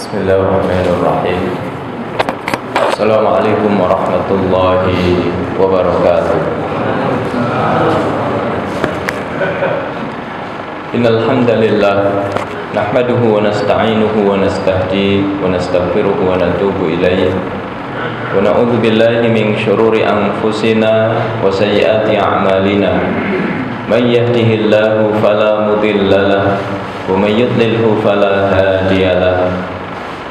Bismillahirrahmanirrahim. Assalamualaikum warahmatullahi wabarakatuh. Innal hamdalillah nahmaduhu wa nasta'inuhu wa nastahdihi wa nastaghfiruhu wa natubu ilayhi wa na'udzu billahi min syururi anfusina wa sayyiati a'malina. May yahdihillahu fala mudilla lahu wa may yudlilhu fala hadiya lahu.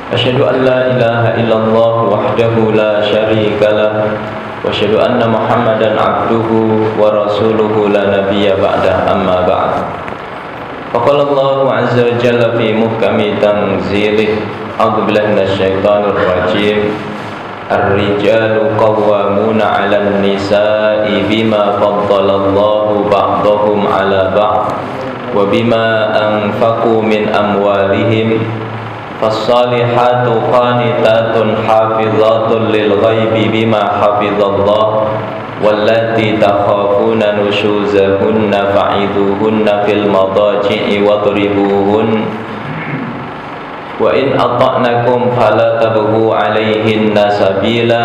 Asyhadu an la ilaha illallah wahdahu la syarika lah wa asyhadu anna Muhammadan abduhu wa rasuluhu la nabiyya ba'da, amma ba'd. Faqala Allahu 'azza wa jalla fi muhkami tanzilih, a'udzu billahi minasyaitonir rajim. Ar-rijalu qawwamuna 'alan nisa'i bima faddala Allahu ba'dahum 'ala ba'd wa bima anfaqu min amwalihim. Fassalihatu qanitatun hafizatun lil ghaibi bima hafizallah wallati takhafuna nushuzahunna fa'idhuhunna fil madaji'i wadribuhun wa in ata'nakum fala tabghu 'alaihinna sabila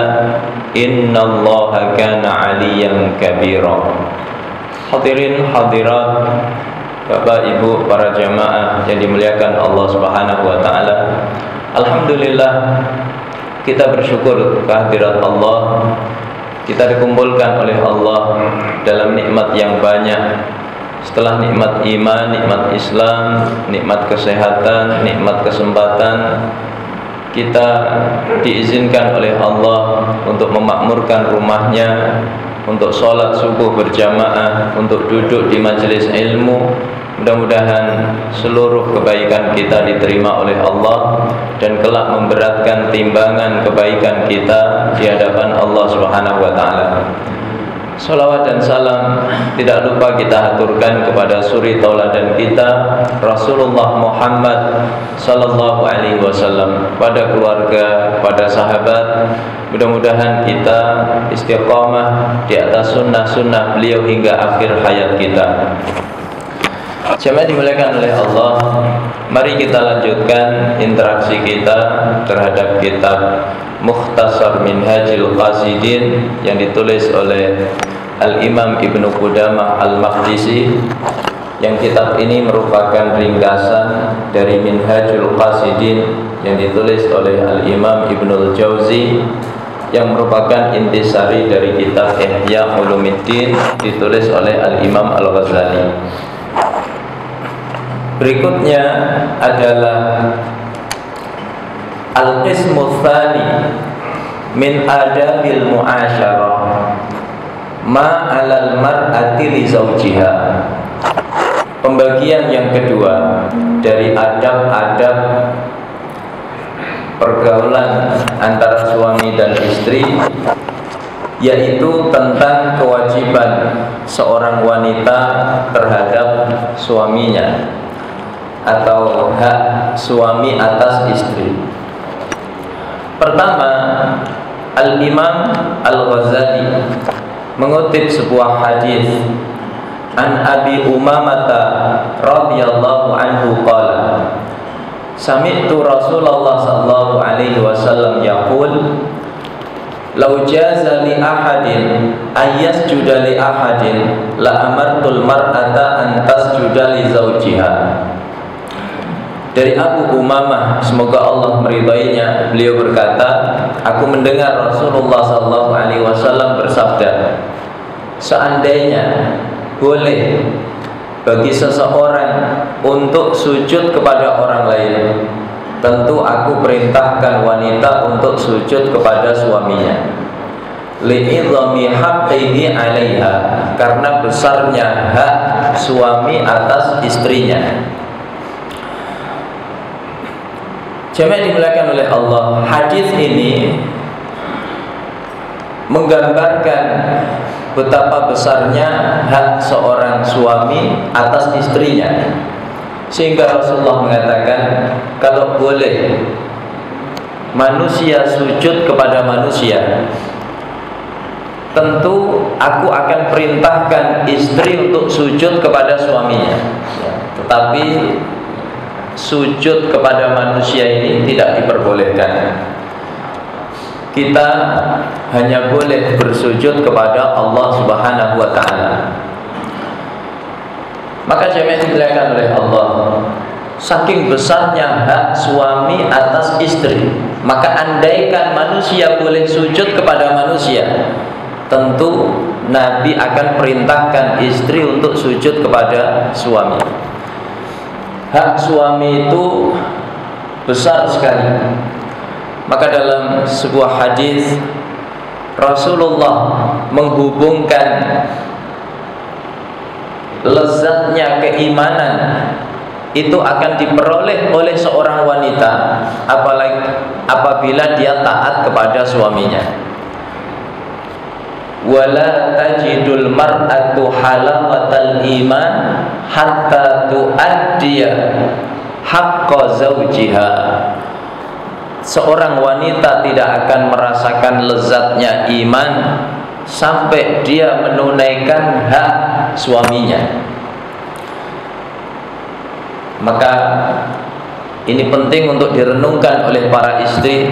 innallaha kana 'aliyan kabira. Hadirin hadirat, Bapak Ibu para jamaah yang dimuliakan Allah Subhanahu wa taala. Alhamdulillah, kita bersyukur kehadirat Allah. Kita dikumpulkan oleh Allah dalam nikmat yang banyak. Setelah nikmat iman, nikmat Islam, nikmat kesehatan, nikmat kesempatan, kita diizinkan oleh Allah untuk memakmurkan rumahnya, untuk sholat subuh berjamaah, untuk duduk di majelis ilmu. Mudah-mudahan seluruh kebaikan kita diterima oleh Allah dan kelak memberatkan timbangan kebaikan kita di hadapan Allah Subhanahu wa taala. Salawat dan salam tidak lupa kita haturkan kepada suri tauladan kita Rasulullah Muhammad sallallahu alaihi wasallam, pada keluarga, pada sahabat. Mudah-mudahan kita istiqamah di atas sunnah-sunnah beliau hingga akhir hayat kita. Jemaah dimuliakan oleh Allah, mari kita lanjutkan interaksi kita terhadap kitab Mukhtasar Minhajul Qasidin yang ditulis oleh Al-Imam Ibnu Qudamah Al-Maqdisi, yang kitab ini merupakan ringkasan dari Minhajul Qasidin yang ditulis oleh Al-Imam Ibnul Jauzi, yang merupakan intisari dari kitab Ihya Ulumuddin ditulis oleh Al-Imam Al-Ghazali. Berikutnya adalah Al-Qismu Tsani min adabil mu'asyarah ma 'alal mar'ati li zawjiha. Pembagian yang kedua dari adab-adab pergaulan antara suami dan istri, yaitu tentang kewajiban seorang wanita terhadap suaminya atau hak suami atas istri. Pertama, Al-Imam Al-Ghazali mengutip sebuah hadis an Abi Umamah radhiyallahu anhu qala sami'tu Rasulullah sallallahu alaihi wasallam yaqul law jaza li ahadin ayyasjuda li ahadin la amartul mar'ata an tasjuda li zawjiha. Dari Abu Umamah, semoga Allah meridainya, beliau berkata, aku mendengar Rasulullah SAW bersabda, seandainya boleh bagi seseorang untuk sujud kepada orang lain, tentu aku perintahkan wanita untuk sujud kepada suaminya. Li'idhami haqqihi 'alaiha, karena besarnya hak suami atas istrinya. Jemaah dimuliakan oleh Allah, hadis ini menggambarkan betapa besarnya hak seorang suami atas istrinya, sehingga Rasulullah mengatakan, kalau boleh manusia sujud kepada manusia, tentu aku akan perintahkan istri untuk sujud kepada suaminya. Tetapi sujud kepada manusia ini tidak diperbolehkan. Kita hanya boleh bersujud kepada Allah Subhanahu wa taala. Maka jemaah dimuliakan oleh Allah, saking besarnya hak suami atas istri, maka andaikan manusia boleh sujud kepada manusia, tentu Nabi akan perintahkan istri untuk sujud kepada suami. Hak suami itu besar sekali. Maka dalam sebuah hadis Rasulullah menghubungkan lezatnya keimanan itu akan diperoleh oleh seorang wanita apalagi apabila dia taat kepada suaminya. Wala tajidul mar'atu halawatal iman hatta tu'addiya haqqa zawjiha. Seorang wanita tidak akan merasakan lezatnya iman sampai dia menunaikan hak suaminya. Maka ini penting untuk direnungkan oleh para istri.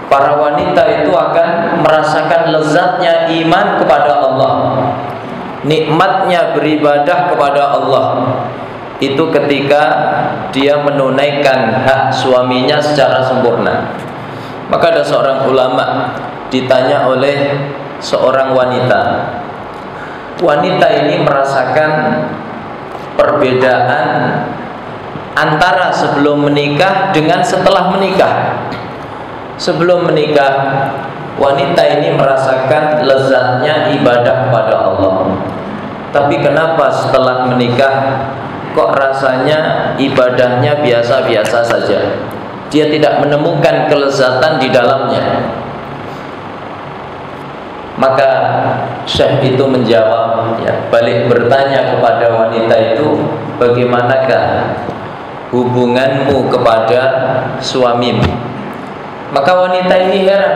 Para wanita itu akan merasakan lezatnya iman kepada Allah, nikmatnya beribadah kepada Allah itu ketika dia menunaikan hak suaminya secara sempurna. Maka ada seorang ulama ditanya oleh seorang wanita. Wanita ini merasakan perbedaan antara sebelum menikah dengan setelah menikah. Sebelum menikah, wanita ini merasakan lezatnya ibadah kepada Allah. Tapi kenapa setelah menikah kok rasanya ibadahnya biasa-biasa saja? Dia tidak menemukan kelezatan di dalamnya. Maka Syekh itu menjawab, balik bertanya kepada wanita itu, bagaimanakah hubunganmu kepada suamimu? Maka wanita ini heran.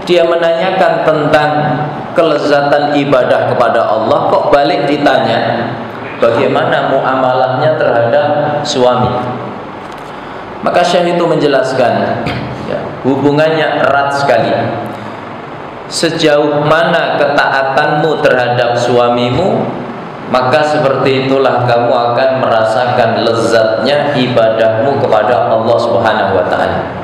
Dia menanyakan tentang kelezatan ibadah kepada Allah, kok balik ditanya bagaimana muamalahnya terhadap suami. Maka Syekh itu menjelaskan, hubungannya erat sekali. Sejauh mana ketaatanmu terhadap suamimu, maka seperti itulah kamu akan merasakan lezatnya ibadahmu kepada Allah Subhanahu wa taala.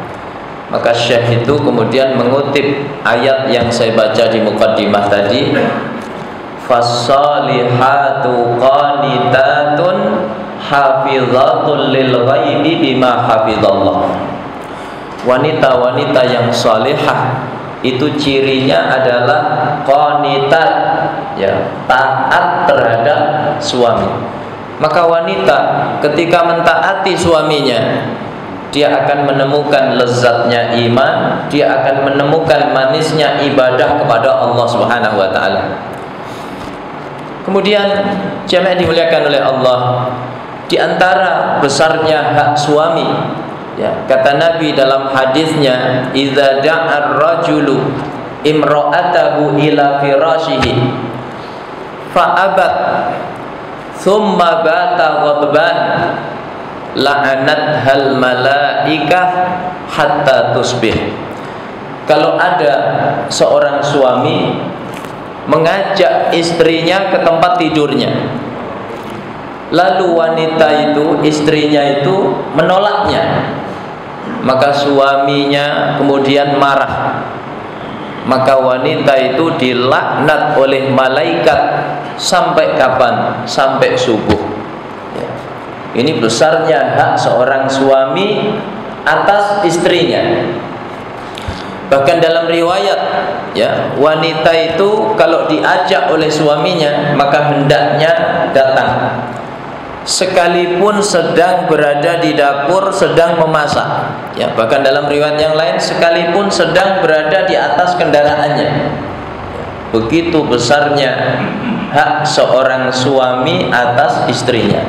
Maka Syekh itu kemudian mengutip ayat yang saya baca di muqaddimah tadi, fassalihatu qanitatun hafizatun lil ghaibi bima hafizallah. Wanita-wanita yang salihah itu cirinya adalah qanitat, taat terhadap suami. Maka wanita ketika mentaati suaminya, dia akan menemukan lezatnya iman, dia akan menemukan manisnya ibadah kepada Allah Subhanahu wa taala. Kemudian jemaah dimuliakan oleh Allah, di antara besarnya hak suami, kata Nabi dalam hadisnya, idza da'a ar-rajulu imra'atahu ila firashihi fa'abat thumma bata ghadban la'anat hal malaikah hatta tusbih. Kalau ada seorang suami mengajak istrinya ke tempat tidurnya, lalu wanita itu, istrinya itu menolaknya, maka suaminya kemudian marah, maka wanita itu dilaknat oleh malaikat sampai kapan? Sampai subuh. Ini besarnya hak seorang suami atas istrinya. Bahkan dalam riwayat, wanita itu kalau diajak oleh suaminya maka hendaknya datang, sekalipun sedang berada di dapur sedang memasak. Bahkan dalam riwayat yang lain, sekalipun sedang berada di atas kendaraannya. Begitu besarnya hak seorang suami atas istrinya.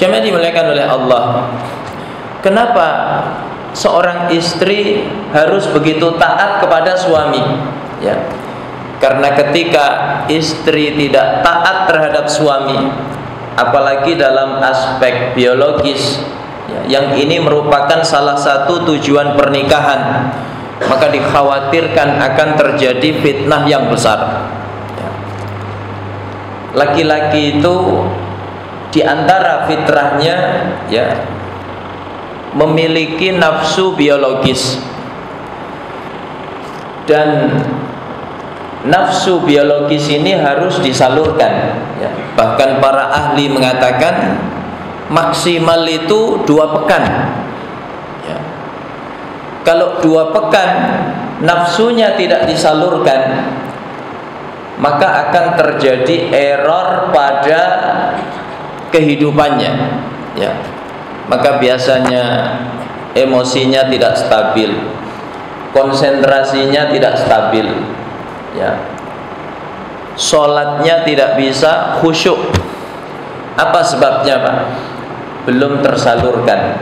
Jemaah dimuliakan oleh Allah, kenapa seorang istri harus begitu taat kepada suami? Karena ketika istri tidak taat terhadap suami, apalagi dalam aspek biologis, ya, yang ini merupakan salah satu tujuan pernikahan, maka dikhawatirkan akan terjadi fitnah yang besar. Laki-laki itu di antara fitrahnya, ya, memiliki nafsu biologis, dan nafsu biologis ini harus disalurkan, ya. Bahkan para ahli mengatakan maksimal itu 2 pekan, ya. Kalau 2 pekan nafsunya tidak disalurkan, maka akan terjadi error pada kehidupannya, ya. Maka biasanya emosinya tidak stabil, konsentrasinya tidak stabil, ya. Sholatnya tidak bisa khusyuk. Apa sebabnya, Pak? Belum tersalurkan,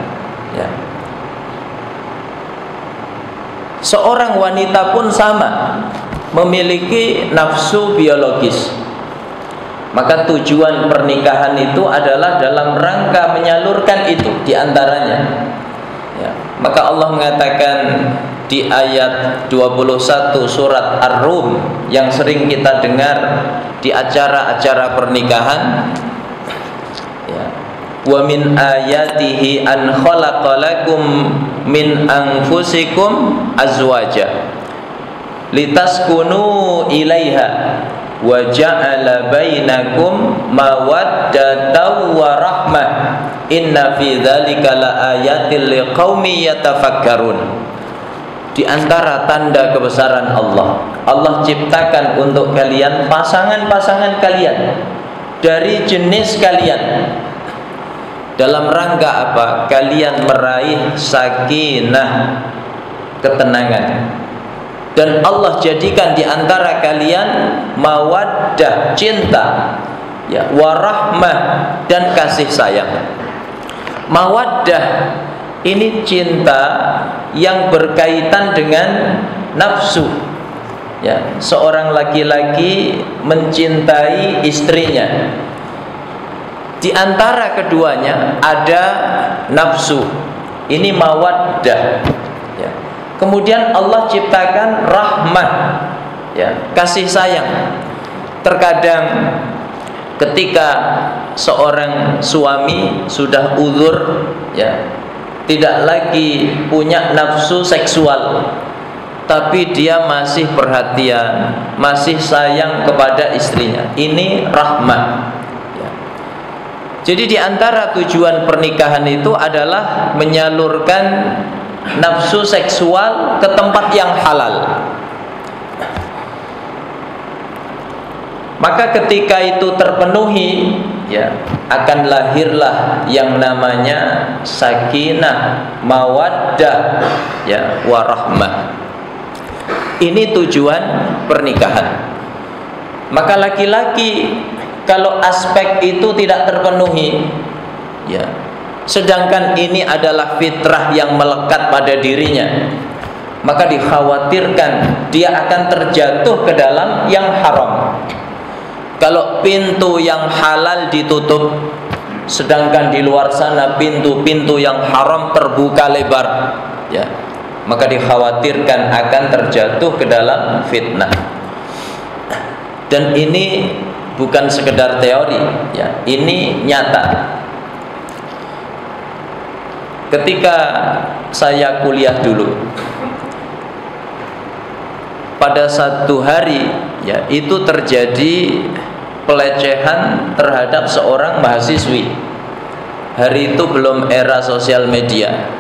ya. Seorang wanita pun sama, memiliki nafsu biologis. Maka tujuan pernikahan itu adalah dalam rangka menyalurkan itu diantaranya, ya. Maka Allah mengatakan di ayat 21 surat Ar-Rum yang sering kita dengar di acara-acara pernikahan, ya, wa min ayatihi an khalaqalakum min anfusikum azwaja litaskunu ilaiha wa ja'ala bainakum mawaddatan wa rahmah inna fi dzalika laayatil liqaumi yatafakkarun. Di antara tanda kebesaran Allah, Allah ciptakan untuk kalian pasangan-pasangan kalian dari jenis kalian, dalam rangka apa? Kalian meraih sakinah, ketenangan. Dan Allah jadikan di antara kalian mawaddah, cinta, ya, warahmah, dan kasih sayang. Mawaddah ini cinta yang berkaitan dengan nafsu, ya. Seorang laki-laki mencintai istrinya, di antara keduanya ada nafsu, ini mawaddah, ya. Kemudian Allah ciptakan rahmah, ya, kasih sayang. Terkadang ketika seorang suami sudah uzur, ya, tidak lagi punya nafsu seksual, tapi dia masih perhatian, masih sayang kepada istrinya, ini rahmah, ya. Jadi di antara tujuan pernikahan itu adalah menyalurkan nafsu seksual ke tempat yang halal. Maka ketika itu terpenuhi, ya, akan lahirlah yang namanya sakinah, mawaddah, ya, warahmah. Ini tujuan pernikahan. Maka laki-laki kalau aspek itu tidak terpenuhi, ya, sedangkan ini adalah fitrah yang melekat pada dirinya, maka dikhawatirkan dia akan terjatuh ke dalam yang haram. Kalau pintu yang halal ditutup, sedangkan di luar sana pintu-pintu yang haram terbuka lebar, ya, maka dikhawatirkan akan terjatuh ke dalam fitnah. Dan ini bukan sekedar teori, ya, ini nyata. Ketika saya kuliah dulu, pada satu hari, ya, itu terjadi pelecehan terhadap seorang mahasiswi. Hari itu belum era sosial media,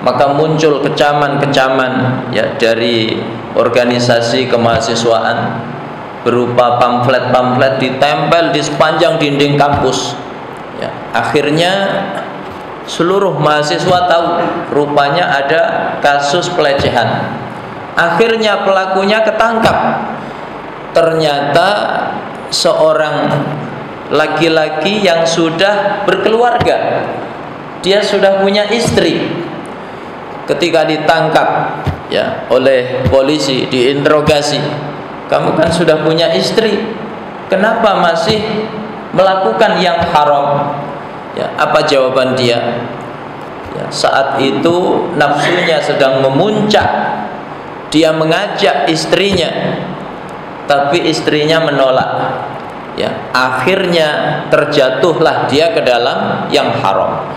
maka muncul kecaman-kecaman, ya, dari organisasi kemahasiswaan berupa pamflet-pamflet ditempel di sepanjang dinding kampus, ya. Akhirnya seluruh mahasiswa tahu rupanya ada kasus pelecehan. Akhirnya pelakunya ketangkap. Ternyata seorang laki-laki yang sudah berkeluarga, dia sudah punya istri. Ketika ditangkap, ya, oleh polisi, diinterogasi, kamu kan sudah punya istri, kenapa masih melakukan yang haram. Ya, apa jawaban dia? Ya, saat itu nafsunya sedang memuncak. Dia mengajak istrinya, tapi istrinya menolak. Ya, akhirnya terjatuhlah dia ke dalam yang haram.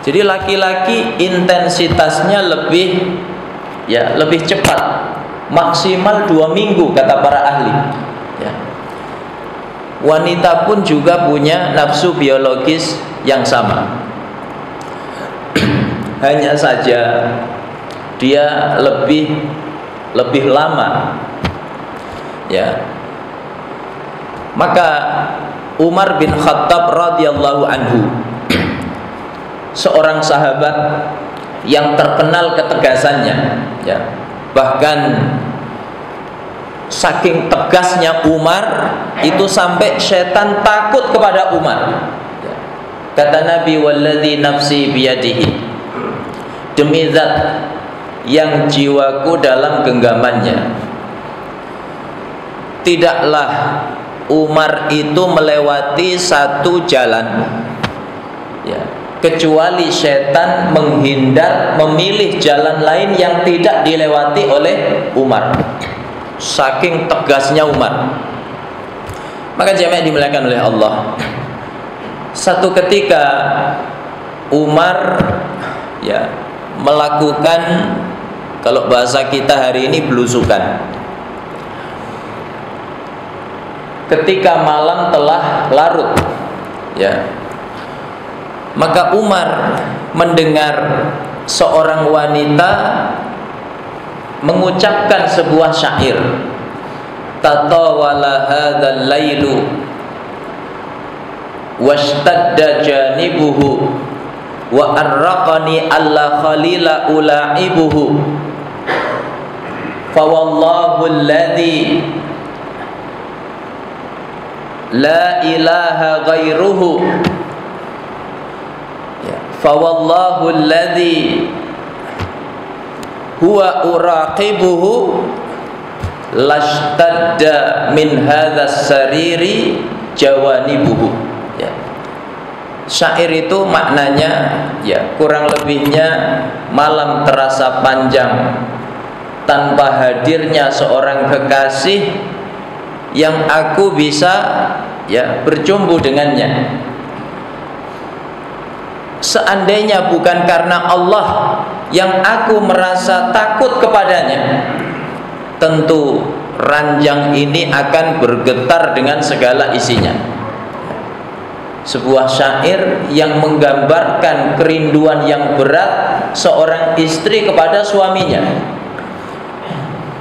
Jadi laki-laki intensitasnya lebih cepat, maksimal 2 minggu kata para ahli. Ya. Wanita pun juga punya nafsu biologis yang sama. Hanya saja dia lebih lama. Ya. Maka Umar bin Khattab radhiyallahu anhu, seorang sahabat yang terkenal ketegasannya, ya. Bahkan saking tegasnya Umar itu sampai setan takut kepada Umar. Ya. Kata Nabi, walladzi nafsi biyadihi, demi zat yang jiwaku dalam genggamannya, tidaklah Umar itu melewati satu jalan, ya, kecuali setan menghindar, memilih jalan lain yang tidak dilewati oleh Umar. Saking tegasnya Umar. Maka jemaah dimuliakan oleh Allah, satu ketika Umar, ya, melakukan, kalau bahasa kita hari ini, belusukan. Ketika malam telah larut, ya, maka Umar mendengar seorang wanita mengucapkan sebuah syair, tatawala hadzal lailu washtadda janibuhu wa arraqani alla khalila ulaibuhu fa wallahu alladhi la ilaha ghairuhu, ya, fa wallahu alladhi huwa uraqibuhu lashtadda min hadzas sariri jawanibuhu. Ya. Syair itu maknanya, ya, kurang lebihnya, malam terasa panjang tanpa hadirnya seorang kekasih yang aku bisa, ya, berjumpa dengannya. Seandainya bukan karena Allah yang aku merasa takut kepadanya, tentu ranjang ini akan bergetar dengan segala isinya. Sebuah syair yang menggambarkan kerinduan yang berat seorang istri kepada suaminya.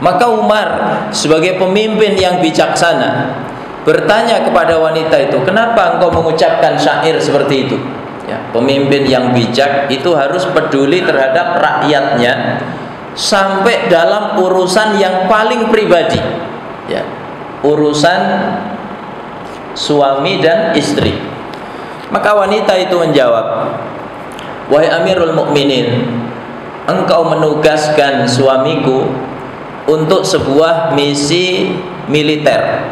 Maka Umar sebagai pemimpin yang bijaksana bertanya kepada wanita itu, kenapa engkau mengucapkan syair seperti itu? Ya, pemimpin yang bijak itu harus peduli terhadap rakyatnya sampai dalam urusan yang paling pribadi, ya, urusan suami dan istri. Maka wanita itu menjawab, wahai Amirul Mukminin, engkau menugaskan suamiku untuk sebuah misi militer.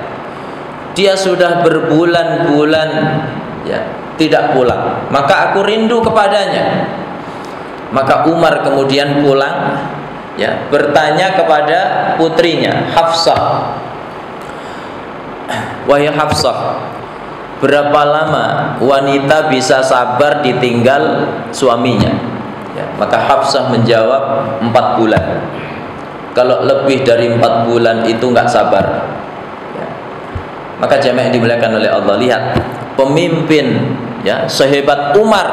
Dia sudah berbulan-bulan, ya, tidak pulang. Maka aku rindu kepadanya. Maka Umar kemudian pulang, ya, bertanya kepada putrinya Hafsah, wahai Hafsah, berapa lama wanita bisa sabar ditinggal suaminya? Ya, maka Hafsah menjawab 4 bulan. Kalau lebih dari 4 bulan itu nggak sabar, ya. Maka jemaah yang dimuliakan oleh Allah, lihat pemimpin, ya, sehebat Umar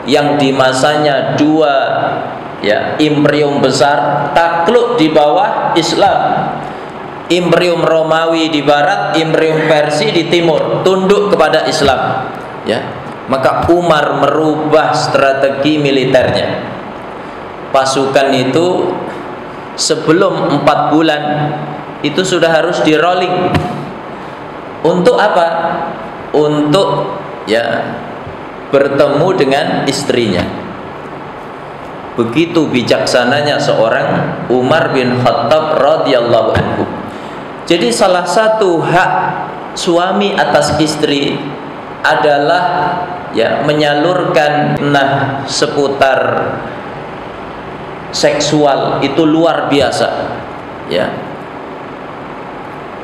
yang di masanya 2, ya, imperium besar takluk di bawah Islam. Imperium Romawi di barat, imperium Persia di timur, tunduk kepada Islam, ya. Maka Umar merubah strategi militernya. Pasukan itu sebelum 4 bulan itu sudah harus di rolling. Untuk apa? Untuk, ya, bertemu dengan istrinya. Begitu bijaksananya seorang Umar bin Khattab radhiyallahu anhu. Jadi salah satu hak suami atas istri adalah ya menyalurkan seputar seksual itu luar biasa, ya.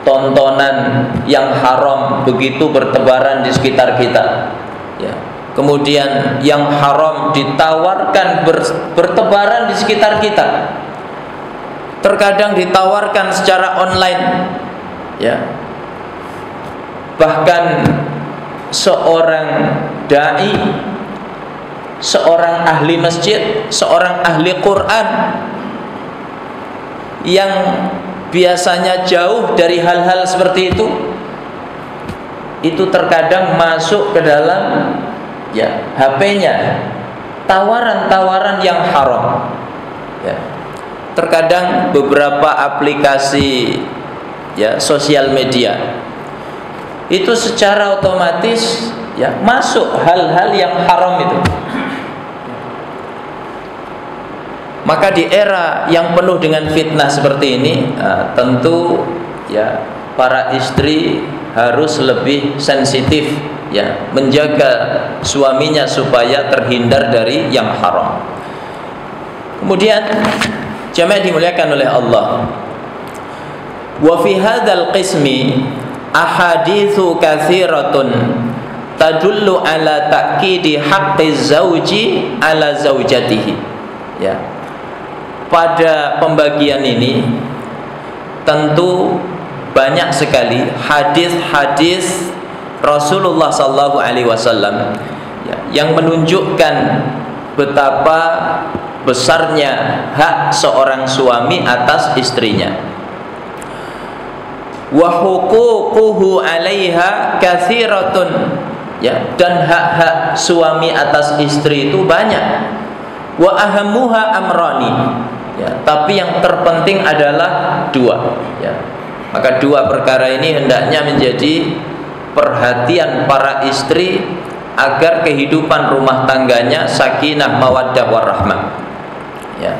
Tontonan yang haram begitu bertebaran di sekitar kita, ya. Kemudian yang haram ditawarkan bertebaran di sekitar kita. Terkadang ditawarkan secara online, ya. Bahkan seorang dai, seorang ahli masjid, seorang ahli Quran yang biasanya jauh dari hal-hal seperti itu terkadang masuk ke dalam ya HP-nya tawaran-tawaran yang haram, ya. Terkadang beberapa aplikasi ya sosial media itu secara otomatis ya masuk hal-hal yang haram itu. Maka di era yang penuh dengan fitnah seperti ini, tentu ya para istri harus lebih sensitif ya menjaga suaminya supaya terhindar dari yang haram. Kemudian jamaah dimuliakan oleh Allah, wa fi hadzal qismi ahaditsu katsiratun tadullu ala ta'kidi haqqi zauji ala zaujatihi, ya. Pada pembagian ini tentu banyak sekali hadis-hadis Rasulullah sallallahu alaihi wasallam ya, yang menunjukkan betapa besarnya hak seorang suami atas istrinya. Wa huququhu 'alaiha katsiratun, ya, dan hak-hak suami atas istri itu banyak. Wa ahammuha amrani, ya, tapi yang terpenting adalah dua, ya. Maka dua perkara ini hendaknya menjadi perhatian para istri agar kehidupan rumah tangganya sakinah mawaddah warahmah, ya.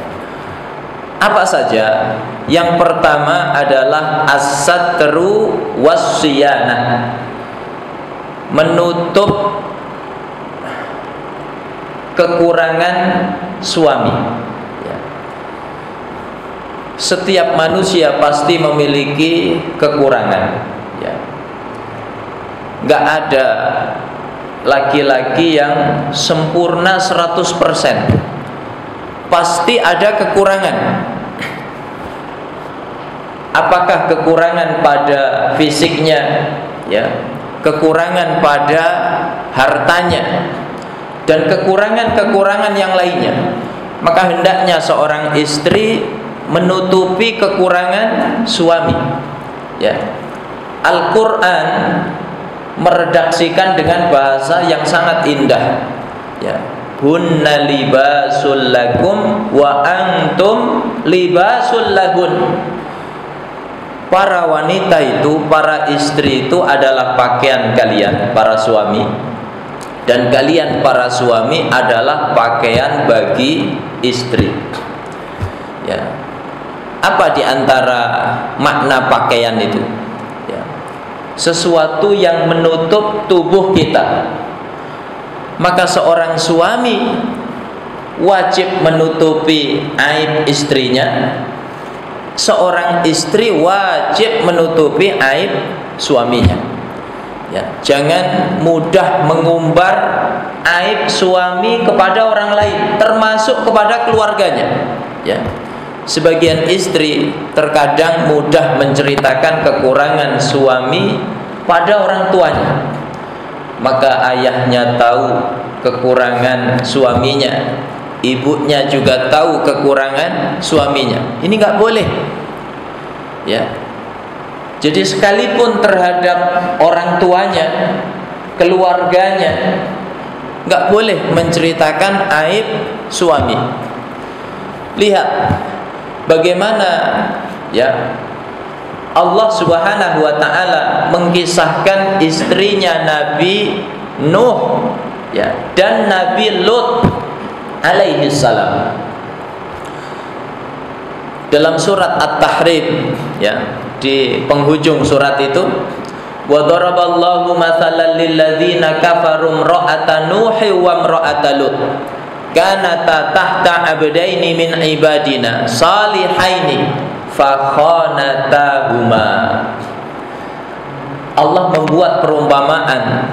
Apa saja? Yang pertama adalah as-satru was-siyanah, menutup kekurangan suami, ya. Setiap manusia pasti memiliki kekurangan, ya. Gak ada laki-laki yang sempurna 100%. Pasti ada kekurangan. Apakah kekurangan pada fisiknya, ya, kekurangan pada hartanya, dan kekurangan-kekurangan yang lainnya. Maka hendaknya seorang istri menutupi kekurangan suami, ya. Al-Quran meredaksikan dengan bahasa yang sangat indah, ya. Hunna libasul lakum wa antum libasul lahun. Para wanita itu, para istri itu adalah pakaian kalian para suami, dan kalian para suami adalah pakaian bagi istri, ya. Apa di antara makna pakaian itu? Ya. Sesuatu yang menutup tubuh kita. Maka seorang suami wajib menutupi aib istrinya, seorang istri wajib menutupi aib suaminya, ya. Jangan mudah mengumbar aib suami kepada orang lain, termasuk kepada keluarganya, ya. Sebagian istri terkadang mudah menceritakan kekurangan suami pada orang tuanya. Maka ayahnya tahu kekurangan suaminya, ibunya juga tahu kekurangan suaminya. Ini nggak boleh, ya. Jadi sekalipun terhadap orang tuanya, keluarganya, nggak boleh menceritakan aib suami. Lihat bagaimana, ya, Allah Subhanahu wa taala mengkisahkan istrinya Nabi Nuh, ya, dan Nabi Lut alaihi salam. Dalam surat At-Tahrim, ya, di penghujung surat itu, wa daraballahu mathalan lil ladzina kafaru imra'ata nuhi wa imra'ata lut kanata tahta abdaini min ibadina salihaini fa khanatahuma. Allah membuat perumpamaan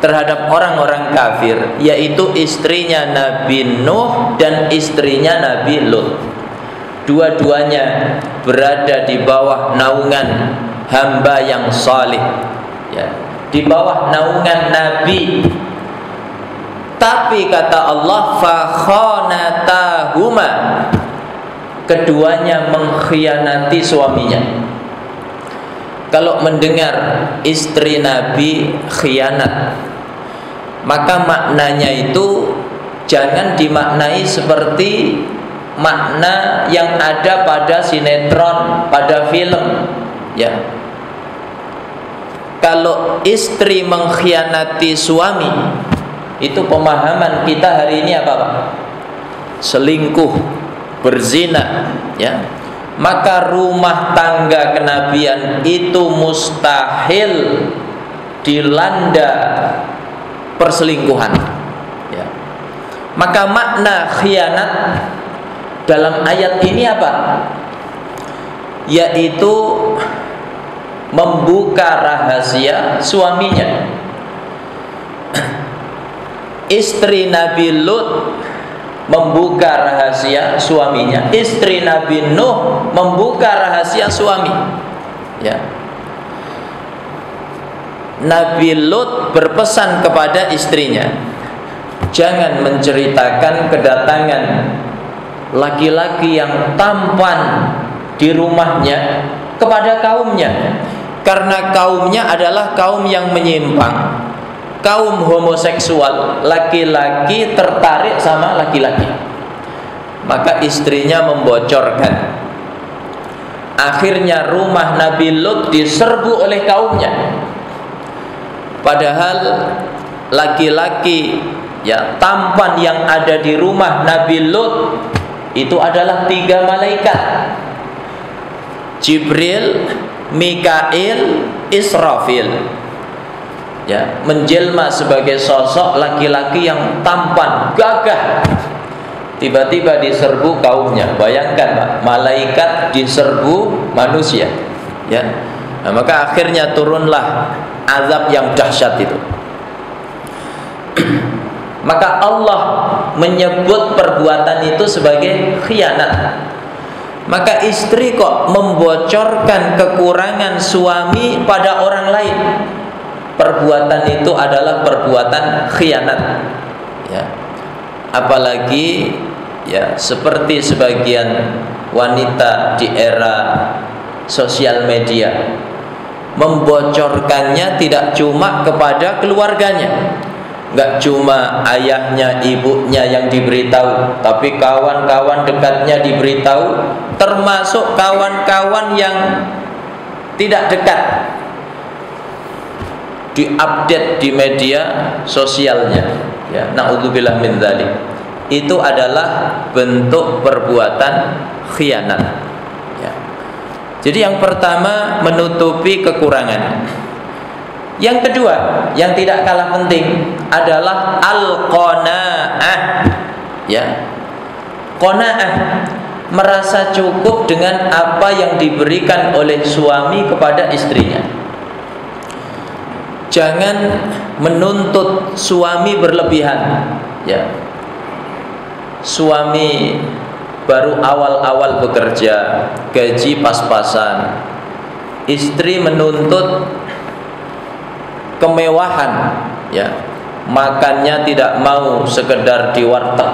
terhadap orang-orang kafir, yaitu istrinya Nabi Nuh dan istrinya Nabi Lut. Dua-duanya berada di bawah naungan hamba yang saleh, ya, di bawah naungan Nabi. Tapi kata Allah, fa khanatahuma, keduanya mengkhianati suaminya. Kalau mendengar istri Nabi khianat, maka maknanya itu jangan dimaknai seperti makna yang ada pada sinetron, pada film, ya. Kalau istri mengkhianati suami, itu pemahaman kita hari ini apa, Pak? Selingkuh, berzina, ya. Maka rumah tangga kenabian itu mustahil dilanda perselingkuhan, ya. Maka makna khianat dalam ayat ini apa? Yaitu membuka rahasia suaminya. Istri Nabi Lut membuka rahasia suaminya, istri Nabi Nuh membuka rahasia suami, ya. Nabi Lut berpesan kepada istrinya, jangan menceritakan kedatangan laki-laki yang tampan di rumahnya kepada kaumnya, karena kaumnya adalah kaum yang menyimpang, kaum homoseksual, laki-laki tertarik sama laki-laki. Maka istrinya membocorkan. Akhirnya rumah Nabi Lut diserbu oleh kaumnya. Padahal laki-laki, ya, tampan yang ada di rumah Nabi Lut itu adalah 3 malaikat: Jibril, Mikail, Israfil, ya, menjelma sebagai sosok laki-laki yang tampan, gagah. Tiba-tiba diserbu kaumnya. Bayangkan, Pak, malaikat diserbu manusia, ya. Nah, maka akhirnya turunlah azab yang dahsyat itu. Maka Allah menyebut perbuatan itu sebagai khianat. Maka istri kok membocorkan kekurangan suami pada orang lain, perbuatan itu adalah perbuatan khianat, ya. Apalagi, ya, seperti sebagian wanita di era sosial media, membocorkannya tidak cuma kepada keluarganya, nggak cuma ayahnya, ibunya yang diberitahu, tapi kawan-kawan dekatnya diberitahu, termasuk kawan-kawan yang tidak dekat, diupdate di media sosialnya, ya. Na'udzubillah min dzalik. Itu adalah bentuk perbuatan khianat, ya. Jadi yang pertama, menutupi kekurangan. Yang kedua, yang tidak kalah penting adalah al-qanaah, ya. Qanaah, merasa cukup dengan apa yang diberikan oleh suami kepada istrinya. Jangan menuntut suami berlebihan, ya. Suami baru awal-awal bekerja, gaji pas-pasan, istri menuntut kemewahan, ya. Makannya tidak mau sekedar di warteg,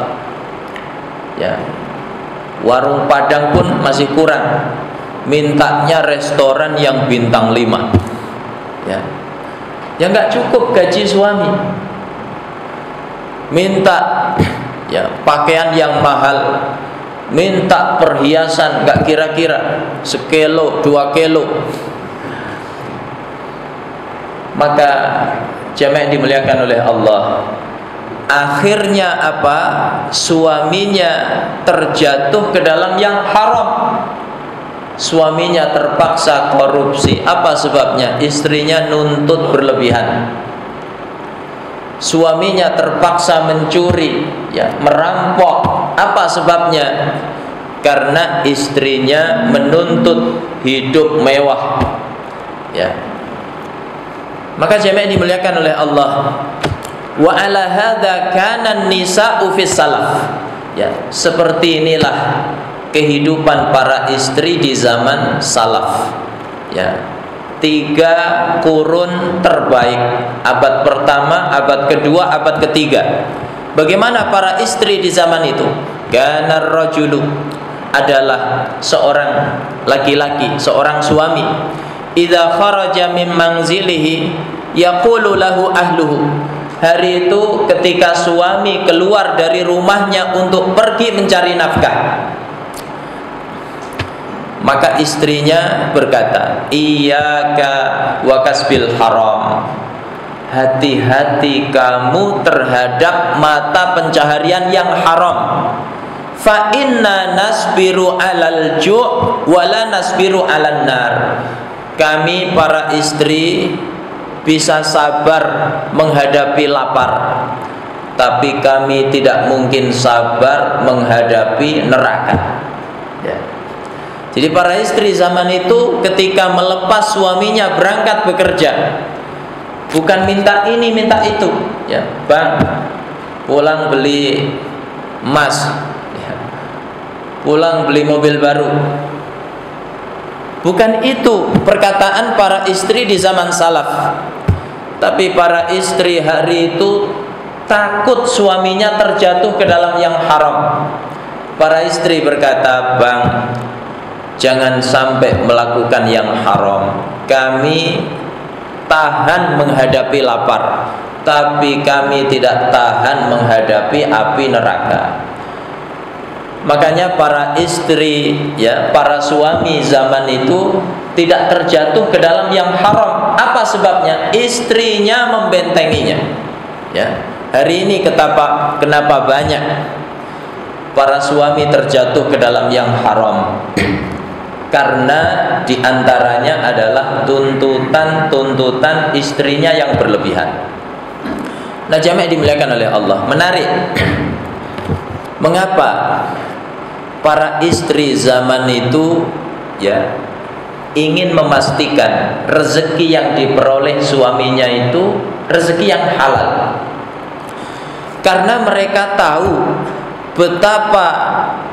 ya. Warung Padang pun masih kurang, mintanya restoran yang bintang 5, ya. Ya nggak cukup gaji suami, minta, ya, pakaian yang mahal, minta perhiasan nggak kira-kira 1 kilo 2 kilo. Maka jamaah yang dimuliakan oleh Allah, akhirnya apa? Suaminya terjatuh ke dalam yang haram. suaminya terpaksa korupsi. Apa sebabnya? Istrinya nuntut berlebihan. Suaminya terpaksa mencuri, ya, merampok. Apa sebabnya? Karena istrinya menuntut hidup mewah, ya. Maka jemaah yang dimuliakan oleh Allah, wa ala hadza kana an-nisa'u fis salaf. Ya, seperti inilah kehidupan para istri di zaman salaf. Ya, 3 kurun terbaik, abad pertama, abad kedua, abad ketiga. Bagaimana para istri di zaman itu? Kana ar-rajulu, adalah seorang laki-laki, seorang suami, idza kharaja min manzilihi yaqulu lahu ahluhu. Hari itu ketika suami keluar dari rumahnya untuk pergi mencari nafkah, maka istrinya berkata, iyyaka wa kasbil haram. Hati-hati kamu terhadap mata pencaharian yang haram. Fa inna nasbiru 'alal ju' wa la nasbiru 'alan nar. Kami para istri bisa sabar menghadapi lapar, tapi kami tidak mungkin sabar menghadapi neraka. Ya. Jadi para istri zaman itu ketika melepas suaminya berangkat bekerja, bukan minta ini minta itu, ya, bang, pulang beli emas, ya, pulang beli mobil baru. Bukan itu perkataan para istri di zaman salaf. Tapi para istri hari itu takut suaminya terjatuh ke dalam yang haram. Para istri berkata, bang, jangan sampai melakukan yang haram. Kami tahan menghadapi lapar, tapi kami tidak tahan menghadapi api neraka. Makanya para istri, ya, para suami zaman itu tidak terjatuh ke dalam yang haram. Apa sebabnya? Istrinya membentenginya. Ya. Hari ini kenapa banyak para suami terjatuh ke dalam yang haram? Karena diantaranya adalah tuntutan istrinya yang berlebihan. Nah, jamaah dimuliakan oleh Allah, menarik. Mengapa para istri zaman itu, ya, ingin memastikan rezeki yang diperoleh suaminya itu rezeki yang halal? Karena mereka tahu betapa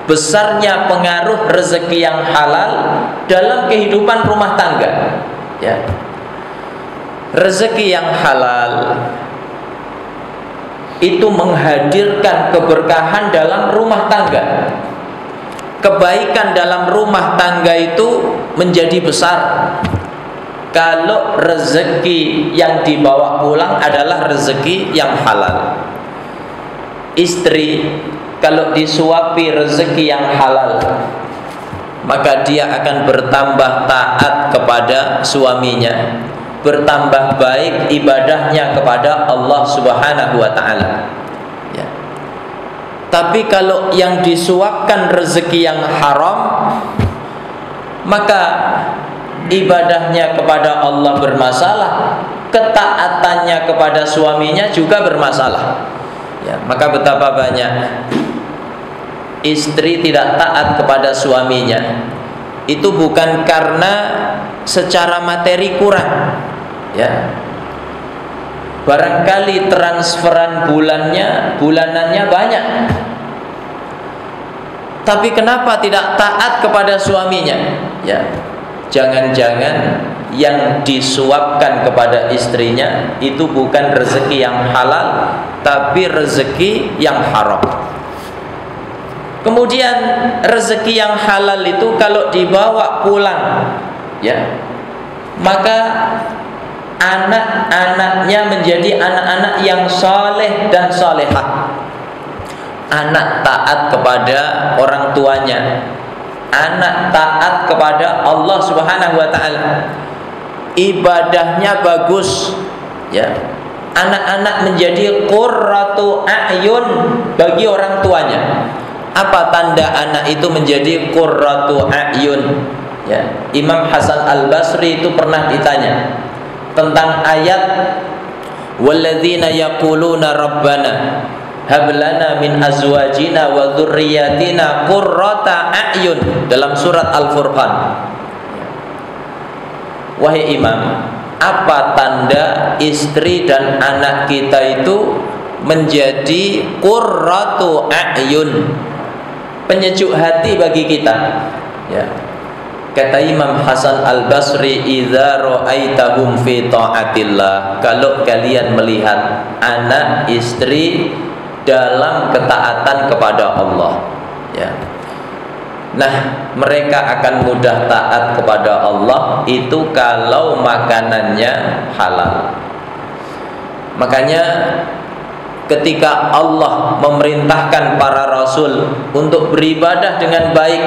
besarnya pengaruh rezeki yang halal dalam kehidupan rumah tangga. Ya. Rezeki yang halal itu menghadirkan keberkahan dalam rumah tangga. Kebaikan dalam rumah tangga itu menjadi besar kalau rezeki yang dibawa pulang adalah rezeki yang halal. Istri kalau disuapi rezeki yang halal, maka dia akan bertambah taat kepada suaminya, bertambah baik ibadahnya kepada Allah Subhanahu wa ta'ala. Ya. Tapi kalau yang disuapkan rezeki yang haram, maka ibadahnya kepada Allah bermasalah, ketaatannya kepada suaminya juga bermasalah. Ya, maka betapa banyak istri tidak taat kepada suaminya. Itu bukan karena secara materi kurang, ya. Barangkali transferan bulanannya banyak, tapi kenapa tidak taat kepada suaminya? Ya, jangan-jangan yang disuapkan kepada istrinya itu bukan rezeki yang halal, tapi rezeki yang haram. Kemudian rezeki yang halal itu kalau dibawa pulang, ya, maka anak-anaknya menjadi anak-anak yang soleh dan solehah. Anak taat kepada orang tuanya, anak taat kepada Allah Subhanahu wa ta'ala, ibadahnya bagus, ya. Anak-anak menjadi qurratu a'yun bagi orang tuanya. Apa tanda anak itu menjadi qurratu a'yun? Ya, Imam Hasan Al-Basri itu pernah ditanya tentang ayat walladzina yaquluna rabbana hab lana min azwajina wa dzurriyyatina qurrata a'yun dalam surat Al-Furqan. Wahai imam, apa tanda istri dan anak kita itu menjadi qurratu a'yun, penyejuk hati bagi kita? Ya. Kata Imam Hasan Al-Basri, idza ra'aitahum fi ta'atillah, kalau kalian melihat anak istri dalam ketaatan kepada Allah, ya. Nah, mereka akan mudah taat kepada Allah itu kalau makanannya halal. Makanya ketika Allah memerintahkan para rasul untuk beribadah dengan baik,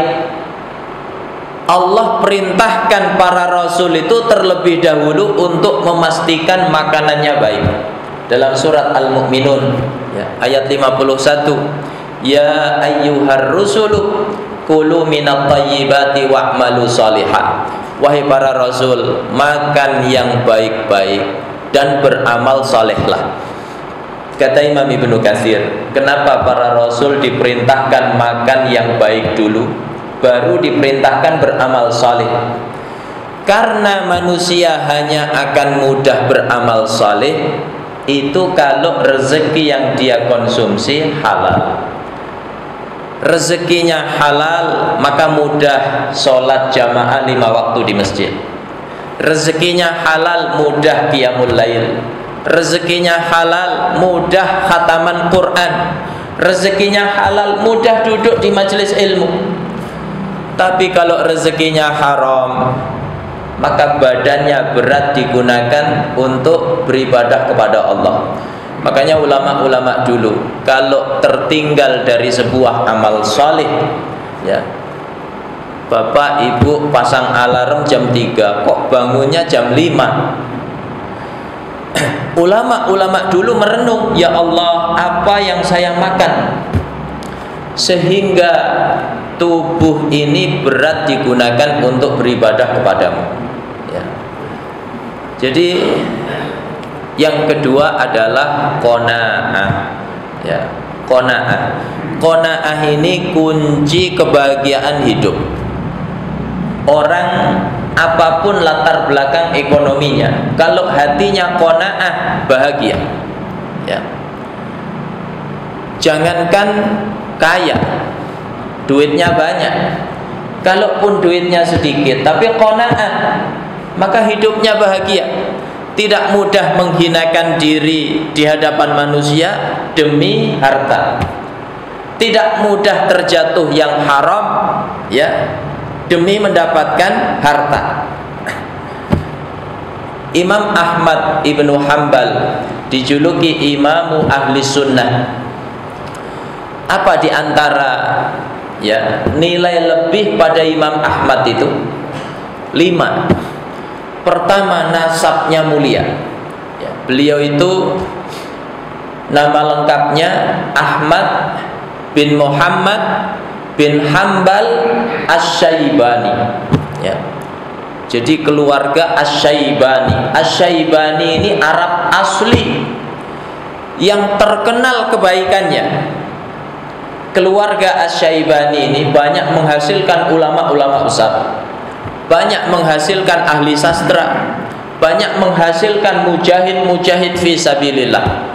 Allah perintahkan para rasul itu terlebih dahulu untuk memastikan makanannya baik. Dalam surat Al-Mu'minun, ya, ayat 51, ya ayyuhar rusulu kulu minat thayyibati wa'malu shalihan. Wahai para rasul, makan yang baik-baik dan beramal salehlah. Kata Imam Ibnu Katsir, kenapa para rasul diperintahkan makan yang baik dulu, baru diperintahkan beramal saleh? Karena manusia hanya akan mudah beramal saleh itu kalau rezeki yang dia konsumsi halal. Rezekinya halal, maka mudah sholat jamaah 5 waktu di masjid. Rezekinya halal, mudah qiyamul lail. Rezekinya halal, mudah khataman Quran. Rezekinya halal, mudah duduk di majelis ilmu. Tapi kalau rezekinya haram, maka badannya berat digunakan untuk beribadah kepada Allah. Makanya ulama-ulama dulu kalau tertinggal dari sebuah amal saleh, ya, bapak ibu pasang alarm jam 3, kok bangunnya jam 5. Ulama-ulama dulu merenung, ya Allah, apa yang saya makan sehingga tubuh ini berat digunakan untuk beribadah kepadamu, ya. Jadi yang kedua adalah qanaah, ya. Qanaah. Qanaah ini kunci kebahagiaan hidup. Orang apapun latar belakang ekonominya, kalau hatinya qanaah, bahagia, ya. Jangankan kaya, duitnya banyak, kalaupun duitnya sedikit tapi qanaah, maka hidupnya bahagia. Tidak mudah menghinakan diri di hadapan manusia demi harta. Tidak mudah terjatuh yang haram, ya, demi mendapatkan harta. Imam Ahmad ibnu Hanbal dijuluki imamu ahli sunnah. Apa diantara, ya, nilai lebih pada Imam Ahmad itu? 5. Pertama, nasabnya mulia, ya, beliau itu nama lengkapnya Ahmad bin Muhammad bin Hanbal Asy-Syaibani, ya. Jadi keluarga Asy-Syaibani. Asy-Syaibani ini Arab asli yang terkenal kebaikannya. Keluarga Asy-Syaibani ini banyak menghasilkan ulama-ulama besar, banyak menghasilkan ahli sastra, banyak menghasilkan mujahid-mujahid fi sabilillah.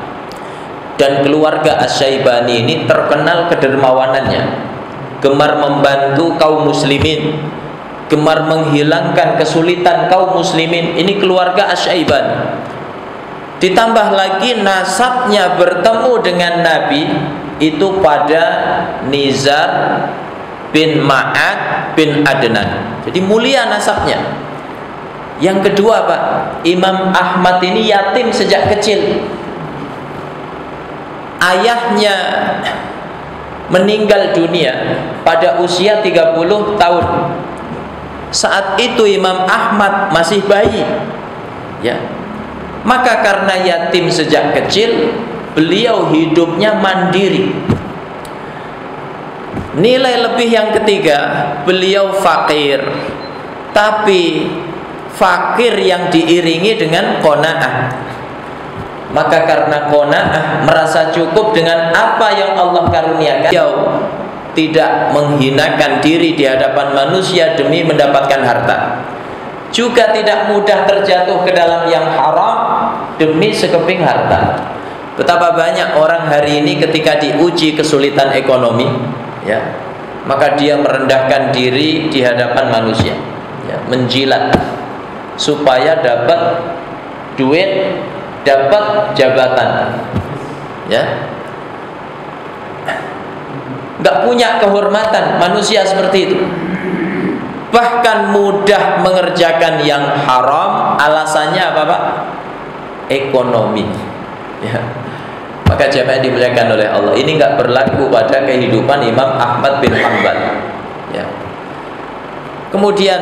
Dan keluarga Asy-Syaibani ini terkenal kedermawanannya, gemar membantu kaum muslimin, gemar menghilangkan kesulitan kaum muslimin. Ini keluarga Asy-Syaibani. Ditambah lagi nasabnya bertemu dengan Nabi itu pada Nizar bin Ma'ad bin Adnan. Jadi mulia nasabnya. Yang kedua, Pak, Imam Ahmad ini yatim sejak kecil. Ayahnya meninggal dunia pada usia 30 tahun. Saat itu Imam Ahmad masih bayi, ya. Maka karena yatim sejak kecil, beliau hidupnya mandiri. Nilai lebih yang ketiga, beliau fakir. tapi fakir yang diiringi dengan qanaah. Maka karena qanaah, merasa cukup dengan apa yang Allah karuniakan, dia tidak menghinakan diri di hadapan manusia demi mendapatkan harta, juga tidak mudah terjatuh ke dalam yang haram demi sekeping harta. Betapa banyak orang hari ini ketika diuji kesulitan ekonomi, ya, maka dia merendahkan diri di hadapan manusia, ya, menjilat supaya dapat duit, dapat jabatan, ya, nggak punya kehormatan. Manusia seperti itu, bahkan mudah mengerjakan yang haram. Alasannya apa, Pak? Ekonomi, ya. Maka jemaah dimuliakan oleh Allah, ini nggak berlaku pada kehidupan Imam Ahmad bin Hanbal, ya. Kemudian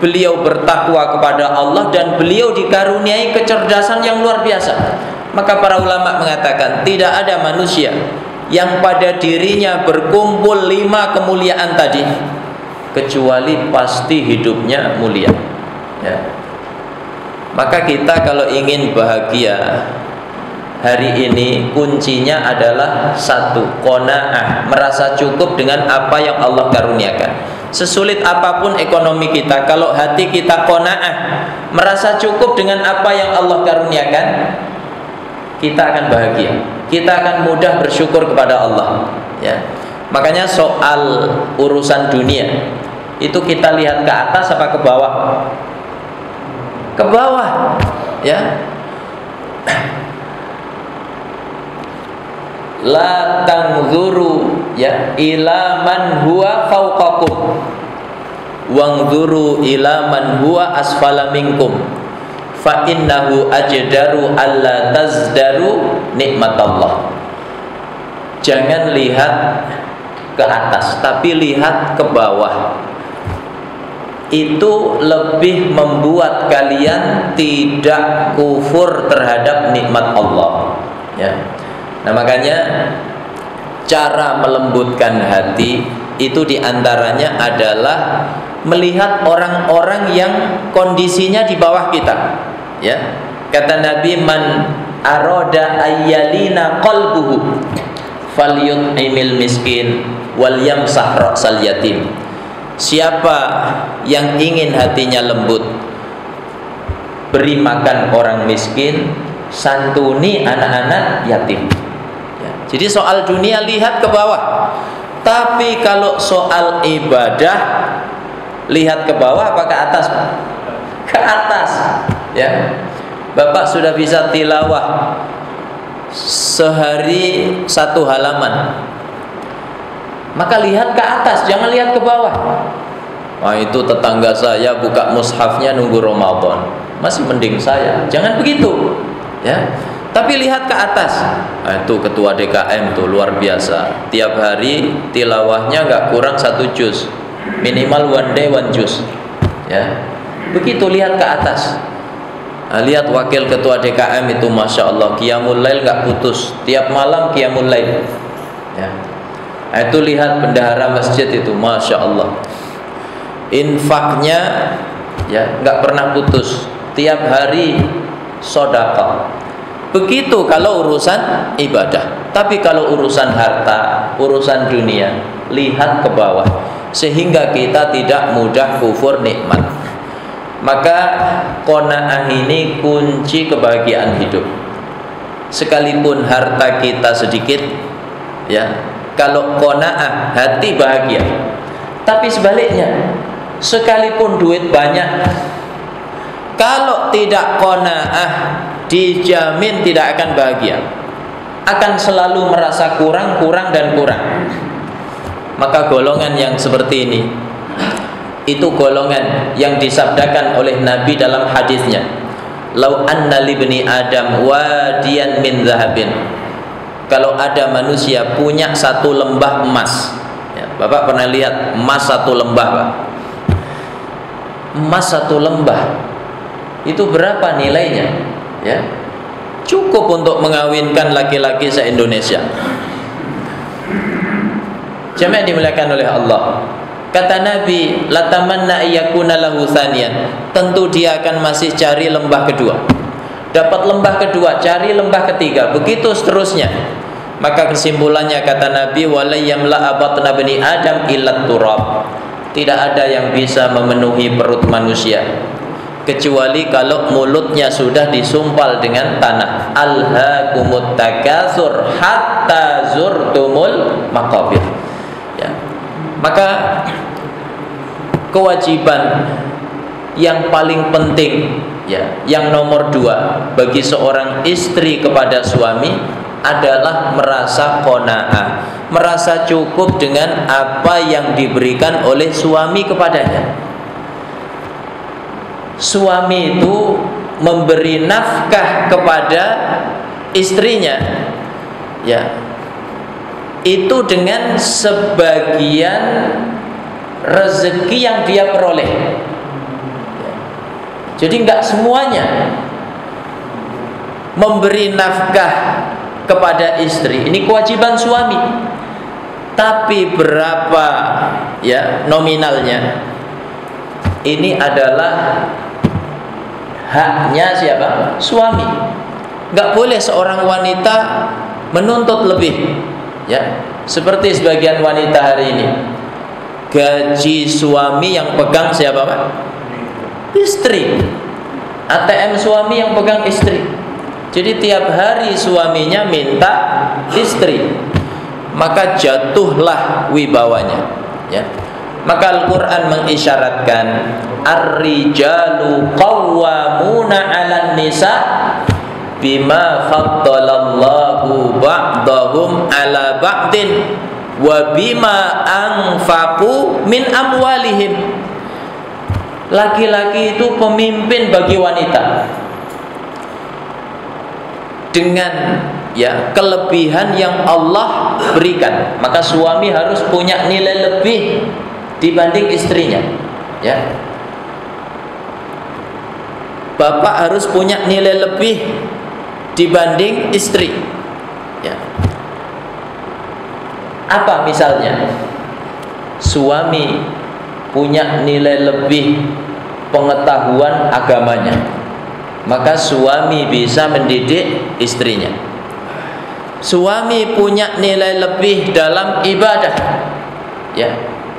beliau bertakwa kepada Allah dan beliau dikaruniai kecerdasan yang luar biasa. Maka para ulama mengatakan tidak ada manusia yang pada dirinya berkumpul 5 kemuliaan tadi kecuali pasti hidupnya mulia, ya. Maka kita kalau ingin bahagia hari ini, kuncinya adalah 1, qanaah, merasa cukup dengan apa yang Allah karuniakan. Sesulit apapun ekonomi kita, kalau hati kita qanaah, merasa cukup dengan apa yang Allah karuniakan, kita akan bahagia, kita akan mudah bersyukur kepada Allah, ya. Makanya soal urusan dunia itu kita lihat ke atas apa ke bawah? Ke bawah, ya. La tanzuru, ya, ila man huwa fawqakum wanzuru ila man huwa asfala minkum fa innahu ajdaru alla tazdaru nikmatallah. Jangan lihat ke atas, tapi lihat ke bawah. Itu lebih membuat kalian tidak kufur terhadap nikmat Allah, ya. Nah, makanya cara melembutkan hati itu diantaranya adalah melihat orang-orang yang kondisinya di bawah kita, ya. Kata Nabi, man aroda ayyalina qalbuhu falyut'imil miskin wal yamsah ra'sal yatim. Siapa yang ingin hatinya lembut, beri makan orang miskin, santuni anak-anak yatim. Jadi soal dunia lihat ke bawah, tapi kalau soal ibadah lihat ke bawah apa ke atas? Ke atas, ya. Bapak sudah bisa tilawah sehari 1 halaman, maka lihat ke atas, jangan lihat ke bawah. Wah, itu tetangga saya buka mushafnya nunggu Ramadan, masih mending saya. Jangan begitu, ya. Tapi lihat ke atas. Nah, itu ketua DKM tuh luar biasa. Tiap hari tilawahnya nggak kurang 1 juz, minimal one day 1 juz, ya. Begitu, lihat ke atas. Nah, lihat wakil ketua DKM itu, masya Allah, qiyamul lail nggak putus, tiap malam qiyamul lail, ya. Nah, itu lihat bendahara masjid itu, masya Allah, infaknya, ya, nggak pernah putus, tiap hari sedekah. Begitu kalau urusan ibadah. Tapi kalau urusan harta, urusan dunia, lihat ke bawah, sehingga kita tidak mudah kufur nikmat. Maka qanaah ini kunci kebahagiaan hidup. Sekalipun harta kita sedikit, ya, kalau qanaah, hati bahagia. Tapi sebaliknya, sekalipun duit banyak, kalau tidak qanaah, dijamin tidak akan bahagia, akan selalu merasa kurang, dan kurang. Maka golongan yang seperti ini, itu golongan yang disabdakan oleh Nabi dalam hadisnya, lau anna libni adam wadiyan min zahabin. Kalau ada manusia punya 1 lembah emas, ya, Bapak pernah lihat emas 1 lembah, Pak? Emas 1 lembah itu berapa nilainya? Ya, cukup untuk mengawinkan laki-laki se-Indonesia. Jemaah dimuliakan oleh Allah. Kata Nabi, latamanna ayyakuna lahu thaniyan. Tentu dia akan masih cari lembah kedua. Dapat lembah kedua, cari lembah ketiga, begitu seterusnya. Maka kesimpulannya kata Nabi, wala yamla batna bani adam illa turab. Tidak ada yang bisa memenuhi perut manusia kecuali kalau mulutnya sudah disumpal dengan tanah. Alhaakumut takatsur hatta zurtumul maqabir. Ya. Maka kewajiban yang paling penting, ya, yang nomor 2 bagi seorang istri kepada suami adalah merasa qanaah, merasa cukup dengan apa yang diberikan oleh suami kepadanya. Suami itu memberi nafkah kepada istrinya, ya, itu dengan sebagian rezeki yang dia peroleh. Jadi enggak semuanya memberi nafkah kepada istri. Ini kewajiban suami. Tapi berapa, ya, nominalnya? Ini adalah haknya siapa? Suami. Enggak boleh seorang wanita menuntut lebih. Ya, seperti sebagian wanita hari ini, gaji suami yang pegang siapa, Pak? Istri. ATM suami yang pegang istri. Jadi tiap hari suaminya minta istri, maka jatuhlah wibawanya, ya. Maka Al-Quran mengisyaratkan ar-rijalu qawwamuna 'alan nisa bima faddalallahu ba'dahum 'ala ba'din wa bima anfaqu min amwalihim. Laki-laki itu pemimpin bagi wanita dengan, ya, kelebihan yang Allah berikan. Maka suami harus punya nilai lebih dibanding istrinya, ya. Bapak harus punya nilai lebih dibanding istri, ya. Apa misalnya? Suami punya nilai lebih pengetahuan agamanya, maka suami bisa mendidik istrinya. Suami punya nilai lebih dalam ibadah, ya.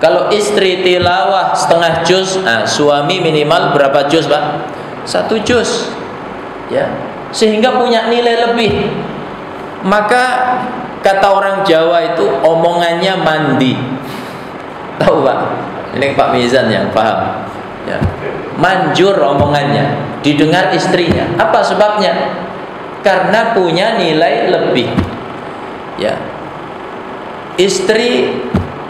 Kalau istri tilawah setengah juz, suami minimal berapa juz, Pak? 1 juz, ya. Sehingga punya nilai lebih. Maka kata orang Jawa itu omongannya mandi. Tahu, Pak? Ini Pak Mizan yang paham, ya. Manjur omongannya, didengar istrinya. Apa sebabnya? Karena punya nilai lebih, ya. Istri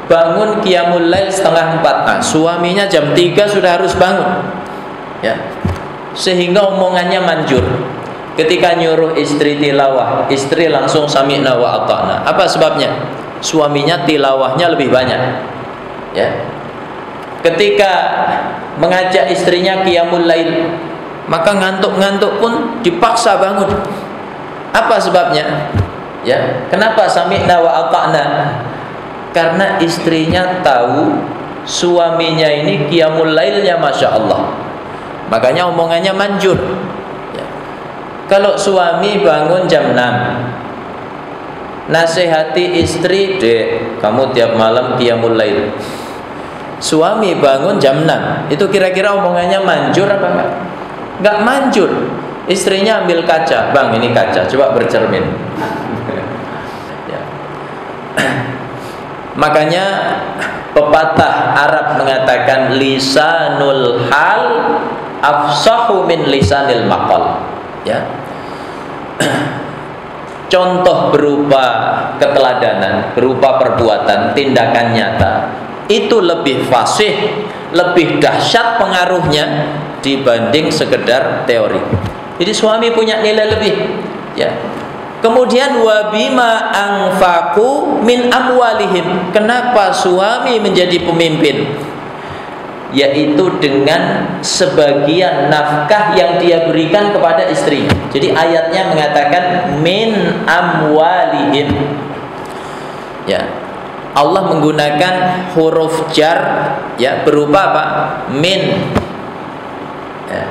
bangun qiyamul lail setengah 4, suaminya jam 3 sudah harus bangun, ya. Sehingga omongannya manjur. Ketika nyuruh istri tilawah, istri langsung sami'na wa ata'na. Apa sebabnya? Suaminya tilawahnya lebih banyak, ya. Ketika mengajak istrinya qiyamul lail, maka ngantuk-ngantuk pun dipaksa bangun. Apa sebabnya? Ya, kenapa sami'na wa ata'na? Karena istrinya tahu suaminya ini qiyamul lailnya masya Allah, makanya omongannya manjur, ya. Kalau suami bangun jam 6, nasihati istri, "Dek, kamu tiap malam qiyamul lail." Suami bangun jam 6, itu kira-kira omongannya manjur apa enggak? Enggak manjur. Istrinya ambil kaca, "Bang, ini kaca, coba bercermin." Ya. Makanya pepatah Arab mengatakan lisanul hal afsahu min lisanil maqal, ya. Contoh berupa keteladanan, berupa perbuatan, tindakan nyata, itu lebih fasih, lebih dahsyat pengaruhnya dibanding sekedar teori. Jadi suami punya nilai lebih, ya. Kemudian wabima anfaqu min amwalihim. Kenapa suami menjadi pemimpin? Yaitu dengan sebagian nafkah yang dia berikan kepada istrinya. Jadi ayatnya mengatakan min amwalihim, ya. Allah menggunakan huruf jar ya berupa apa? Min. Ya.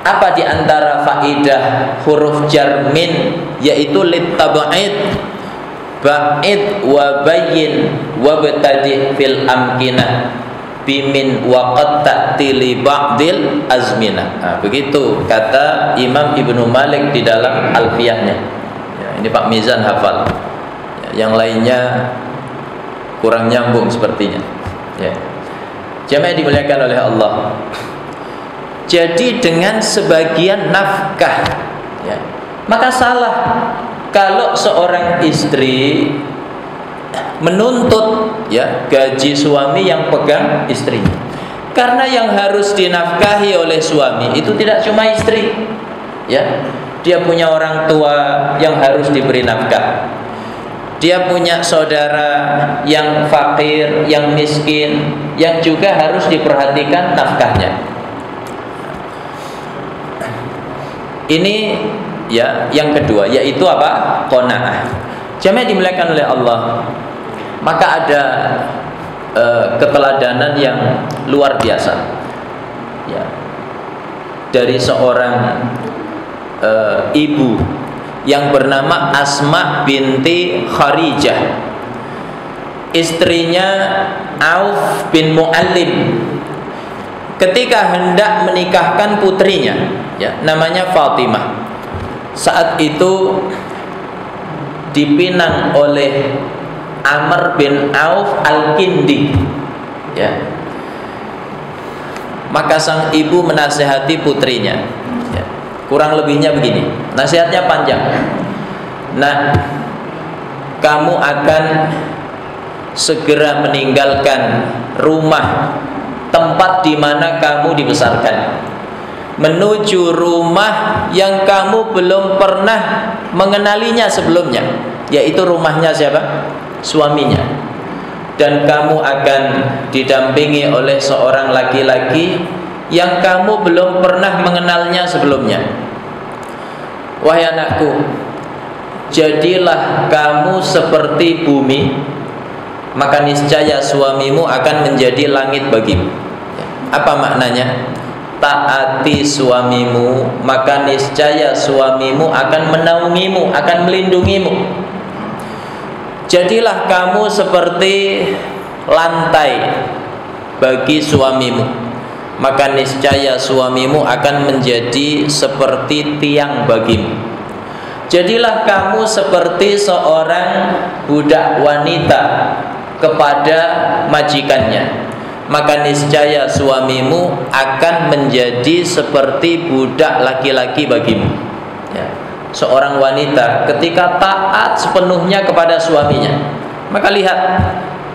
Apa di antara faidah huruf jar min? Yaitu litab'id, ba'id wa bayyin wa btadi fil amkinah bimin wa qad ta'ti li ba'dil azminah. Nah, begitu kata Imam Ibnu Malik di dalam Alfiyahnya. Ya, ini Pak Mizan hafal. Yang lainnya kurang nyambung sepertinya. Ya. Jamaah dimuliakan oleh Allah. Jadi dengan sebagian nafkah, ya, maka salah kalau seorang istri menuntut ya gaji suami yang pegang istrinya. Karena yang harus dinafkahi oleh suami itu tidak cuma istri, ya. Dia punya orang tua yang harus diberi nafkah. Dia punya saudara yang fakir, yang miskin, yang juga harus diperhatikan nafkahnya. Ini ya yang kedua, yaitu apa? Qanaah. Jamaah dimuliakan oleh Allah. Maka ada keteladanan yang luar biasa. Ya. Dari seorang ibu yang bernama Asma binti Kharijah, istrinya Auf bin Mu'allim, ketika hendak menikahkan putrinya, ya, namanya Fatimah. Saat itu dipinang oleh Amr bin Auf Al-Kindi, ya. Maka sang ibu menasihati putrinya, ya. Kurang lebihnya begini, nasihatnya panjang. Nah, kamu akan segera meninggalkan rumah tempat di mana kamu dibesarkan, menuju rumah yang kamu belum pernah mengenalinya sebelumnya, yaitu rumahnya siapa? Suaminya. Dan kamu akan didampingi oleh seorang laki-laki yang kamu belum pernah mengenalnya sebelumnya. Wahai anakku, jadilah kamu seperti bumi, maka niscaya suamimu akan menjadi langit bagimu. Apa maknanya? Taati suamimu, maka niscaya suamimu akan menaungimu, akan melindungimu. Jadilah kamu seperti lantai bagi suamimu, maka niscaya suamimu akan menjadi seperti tiang bagimu. Jadilah kamu seperti seorang budak wanita kepada majikannya, maka niscaya suamimu akan menjadi seperti budak laki-laki bagimu. Ya. Seorang wanita ketika taat sepenuhnya kepada suaminya, maka lihat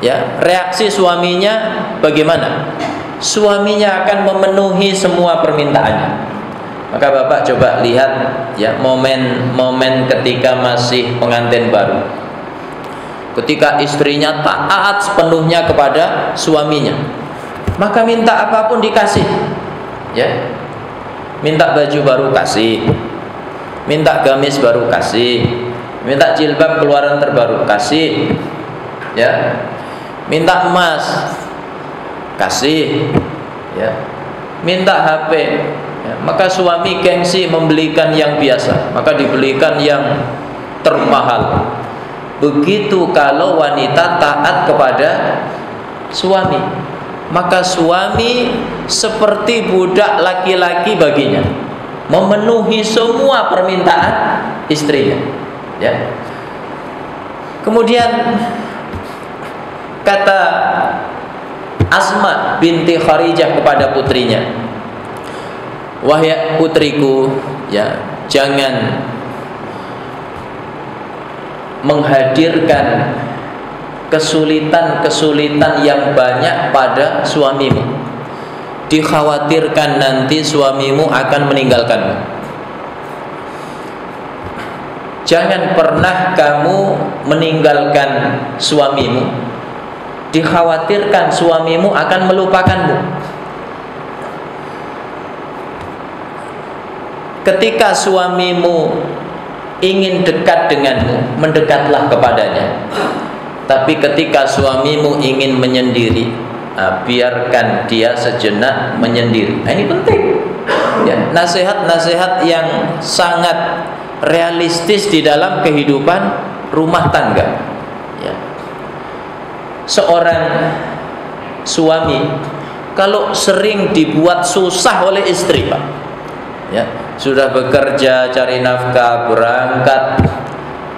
ya reaksi suaminya bagaimana. Suaminya akan memenuhi semua permintaannya. Maka bapak coba lihat ya momen-momen ketika masih pengantin baru, ketika istrinya taat sepenuhnya kepada suaminya, maka minta apapun dikasih, ya. Minta baju baru kasih, minta gamis baru kasih, minta jilbab keluaran terbaru kasih, ya. Minta emas kasih, ya. Minta HP, ya. Maka suami gengsi membelikan yang biasa, maka dibelikan yang termahal. Begitu kalau wanita taat kepada suami, maka suami seperti budak laki-laki baginya, memenuhi semua permintaan istrinya, ya. Kemudian kata Asma binti Kharijah kepada putrinya, wahai putriku, ya, jangan menghadirkan kesulitan-kesulitan yang banyak pada suamimu. Dikhawatirkan nanti suamimu akan meninggalkanmu. Jangan pernah kamu meninggalkan suamimu. Dikhawatirkan suamimu akan melupakanmu. Ketika suamimu ingin dekat denganmu, mendekatlah kepadanya. Tapi ketika suamimu ingin menyendiri, biarkan dia sejenak menyendiri. Nah, ini penting. Ya, nasihat-nasihat yang sangat realistis di dalam kehidupan rumah tangga. Ya. Seorang suami kalau sering dibuat susah oleh istri, Pak, ya, sudah bekerja cari nafkah, berangkat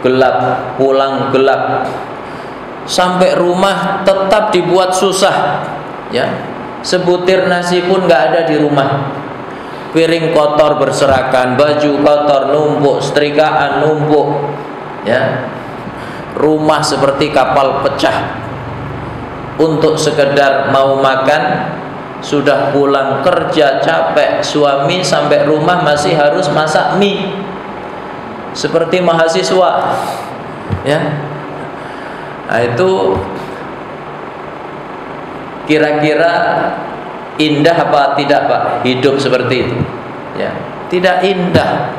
gelap, pulang gelap, sampai rumah tetap dibuat susah, ya, sebutir nasi pun nggak ada di rumah, piring kotor berserakan, baju kotor numpuk, setrikaan numpuk, ya, rumah seperti kapal pecah. Untuk sekedar mau makan, sudah pulang kerja capek, suami sampai rumah masih harus masak mie seperti mahasiswa, ya. Nah, itu kira-kira indah apa tidak, Pak, hidup seperti itu? Ya, tidak indah.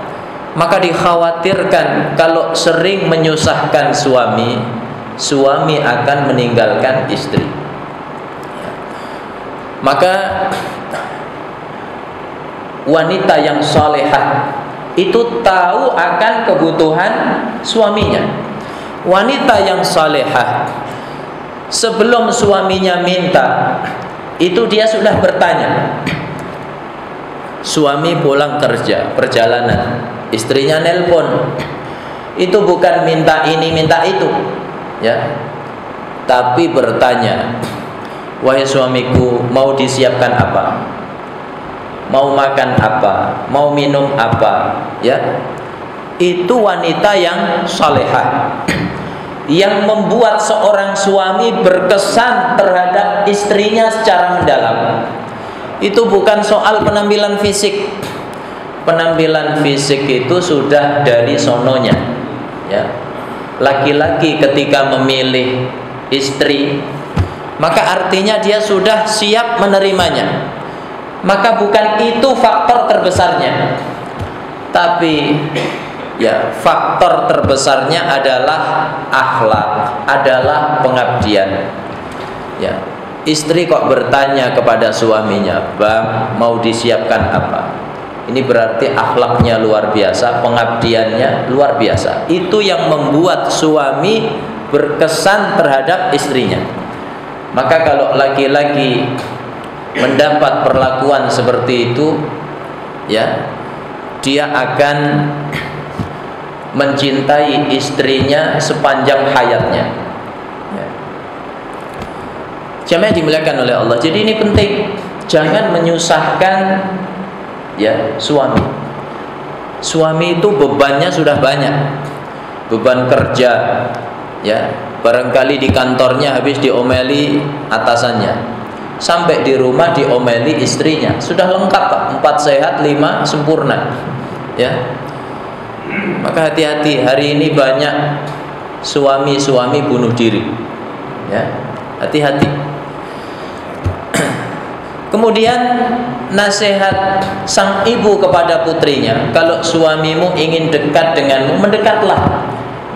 Maka dikhawatirkan kalau sering menyusahkan suami, suami akan meninggalkan istri. Ya. Maka wanita yang salehah itu tahu akan kebutuhan suaminya. Wanita yang salehah sebelum suaminya minta, itu dia sudah bertanya. Suami pulang kerja, perjalanan, istrinya nelpon, itu bukan minta ini minta itu, ya, tapi bertanya, wahai suamiku, mau disiapkan apa, mau makan apa, mau minum apa, ya. Itu wanita yang salehah, yang membuat seorang suami berkesan terhadap istrinya secara mendalam. Itu bukan soal penampilan fisik. Penampilan fisik itu sudah dari sononya, ya. Laki-laki ketika memilih istri, maka artinya dia sudah siap menerimanya. Maka bukan itu faktor terbesarnya, tapi ya, faktor terbesarnya adalah akhlak, adalah pengabdian. Ya, istri kok bertanya kepada suaminya, "Bang, mau disiapkan apa?" Ini berarti akhlaknya luar biasa, pengabdiannya luar biasa. Itu yang membuat suami berkesan terhadap istrinya. Maka kalau laki-laki mendapat perlakuan seperti itu, ya, dia akan mencintai istrinya sepanjang hayatnya, ya. Jamaah dimuliakan oleh Allah. Jadi ini penting, jangan menyusahkan, ya, suami. Suami itu bebannya sudah banyak, beban kerja, ya, barangkali di kantornya habis diomeli atasannya, sampai di rumah diomeli istrinya. Sudah lengkap, Pak, 4 sehat 5 sempurna, ya. Maka hati-hati, hari ini banyak suami-suami bunuh diri, ya, hati-hati. Kemudian nasihat sang ibu kepada putrinya, kalau suamimu ingin dekat denganmu, mendekatlah.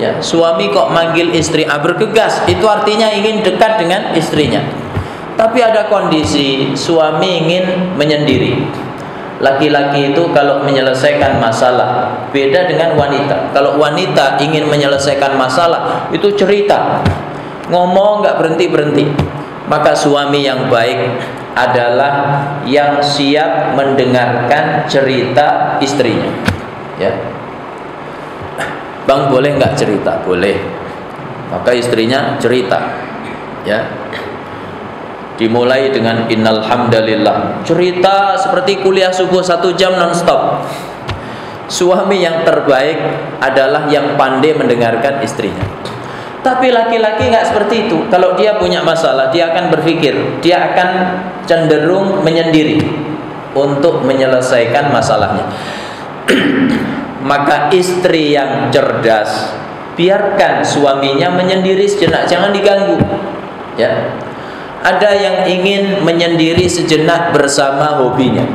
Ya, suami kok manggil istri bergegas, itu artinya ingin dekat dengan istrinya. Tapi ada kondisi suami ingin menyendiri. Laki-laki itu kalau menyelesaikan masalah beda dengan wanita. Kalau wanita ingin menyelesaikan masalah itu cerita, ngomong nggak berhenti-berhenti. Maka suami yang baik adalah yang siap mendengarkan cerita istrinya, ya. "Bang, boleh nggak cerita?" "Boleh." Maka istrinya cerita, ya. Dimulai dengan innal hamdalillah, cerita seperti kuliah subuh 1 jam non-stop. Suami yang terbaik adalah yang pandai mendengarkan istrinya. Tapi laki-laki nggak seperti itu. Kalau dia punya masalah, dia akan berpikir, dia akan cenderung menyendiri untuk menyelesaikan masalahnya. Maka istri yang cerdas, biarkan suaminya menyendiri sejenak, jangan diganggu, ya. Ada yang ingin menyendiri sejenak bersama hobinya.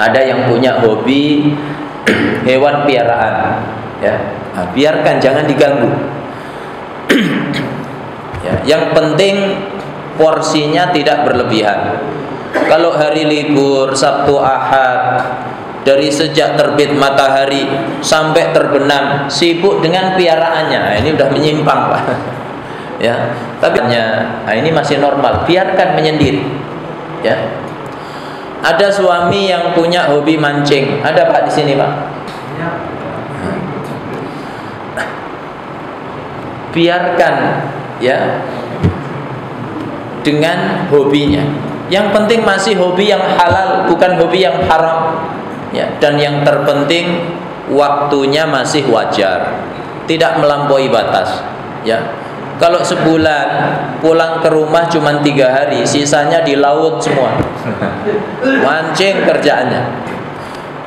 Ada yang punya hobi hewan piaraan, ya. Nah, biarkan, jangan diganggu. Ya, yang penting porsinya tidak berlebihan. Kalau hari libur Sabtu Ahad, dari sejak terbit matahari sampai terbenam sibuk dengan piaraannya, nah, ini udah menyimpang Pak. Ya, tapi nah, ini masih normal, biarkan menyendiri. Ya, ada suami yang punya hobi mancing, ada Pak di sini Pak. Biarkan ya dengan hobinya. Yang penting masih hobi yang halal, bukan hobi yang haram. Ya, dan yang terpenting waktunya masih wajar, tidak melampaui batas. Ya, kalau sebulan pulang ke rumah cuma 3 hari, sisanya di laut semua, mancing kerjaannya,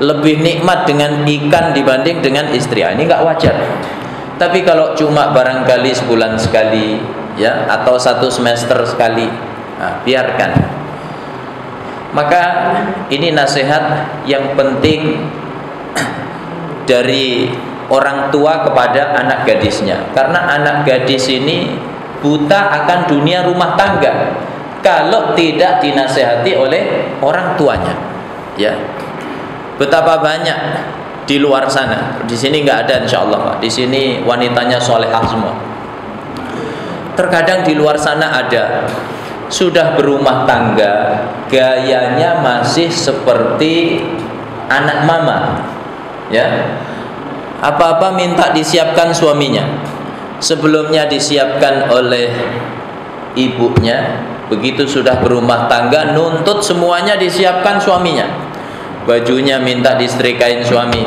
lebih nikmat dengan ikan dibanding dengan istri. Ini nggak wajar. Tapi kalau cuma barangkali sebulan sekali, ya, atau 1 semester sekali, nah, biarkan. Maka ini nasihat yang penting dari orang tua kepada anak gadisnya, karena anak gadis ini buta akan dunia rumah tangga kalau tidak dinasehati oleh orang tuanya. Ya, betapa banyak di luar sana. Di sini nggak ada, insya Allah Pak. Di sini wanitanya solehah semua. Terkadang di luar sana ada, sudah berumah tangga, gayanya masih seperti anak mama. Ya, apa-apa minta disiapkan suaminya. Sebelumnya disiapkan oleh ibunya, begitu sudah berumah tangga nuntut semuanya disiapkan suaminya. Bajunya minta disetrikain suami,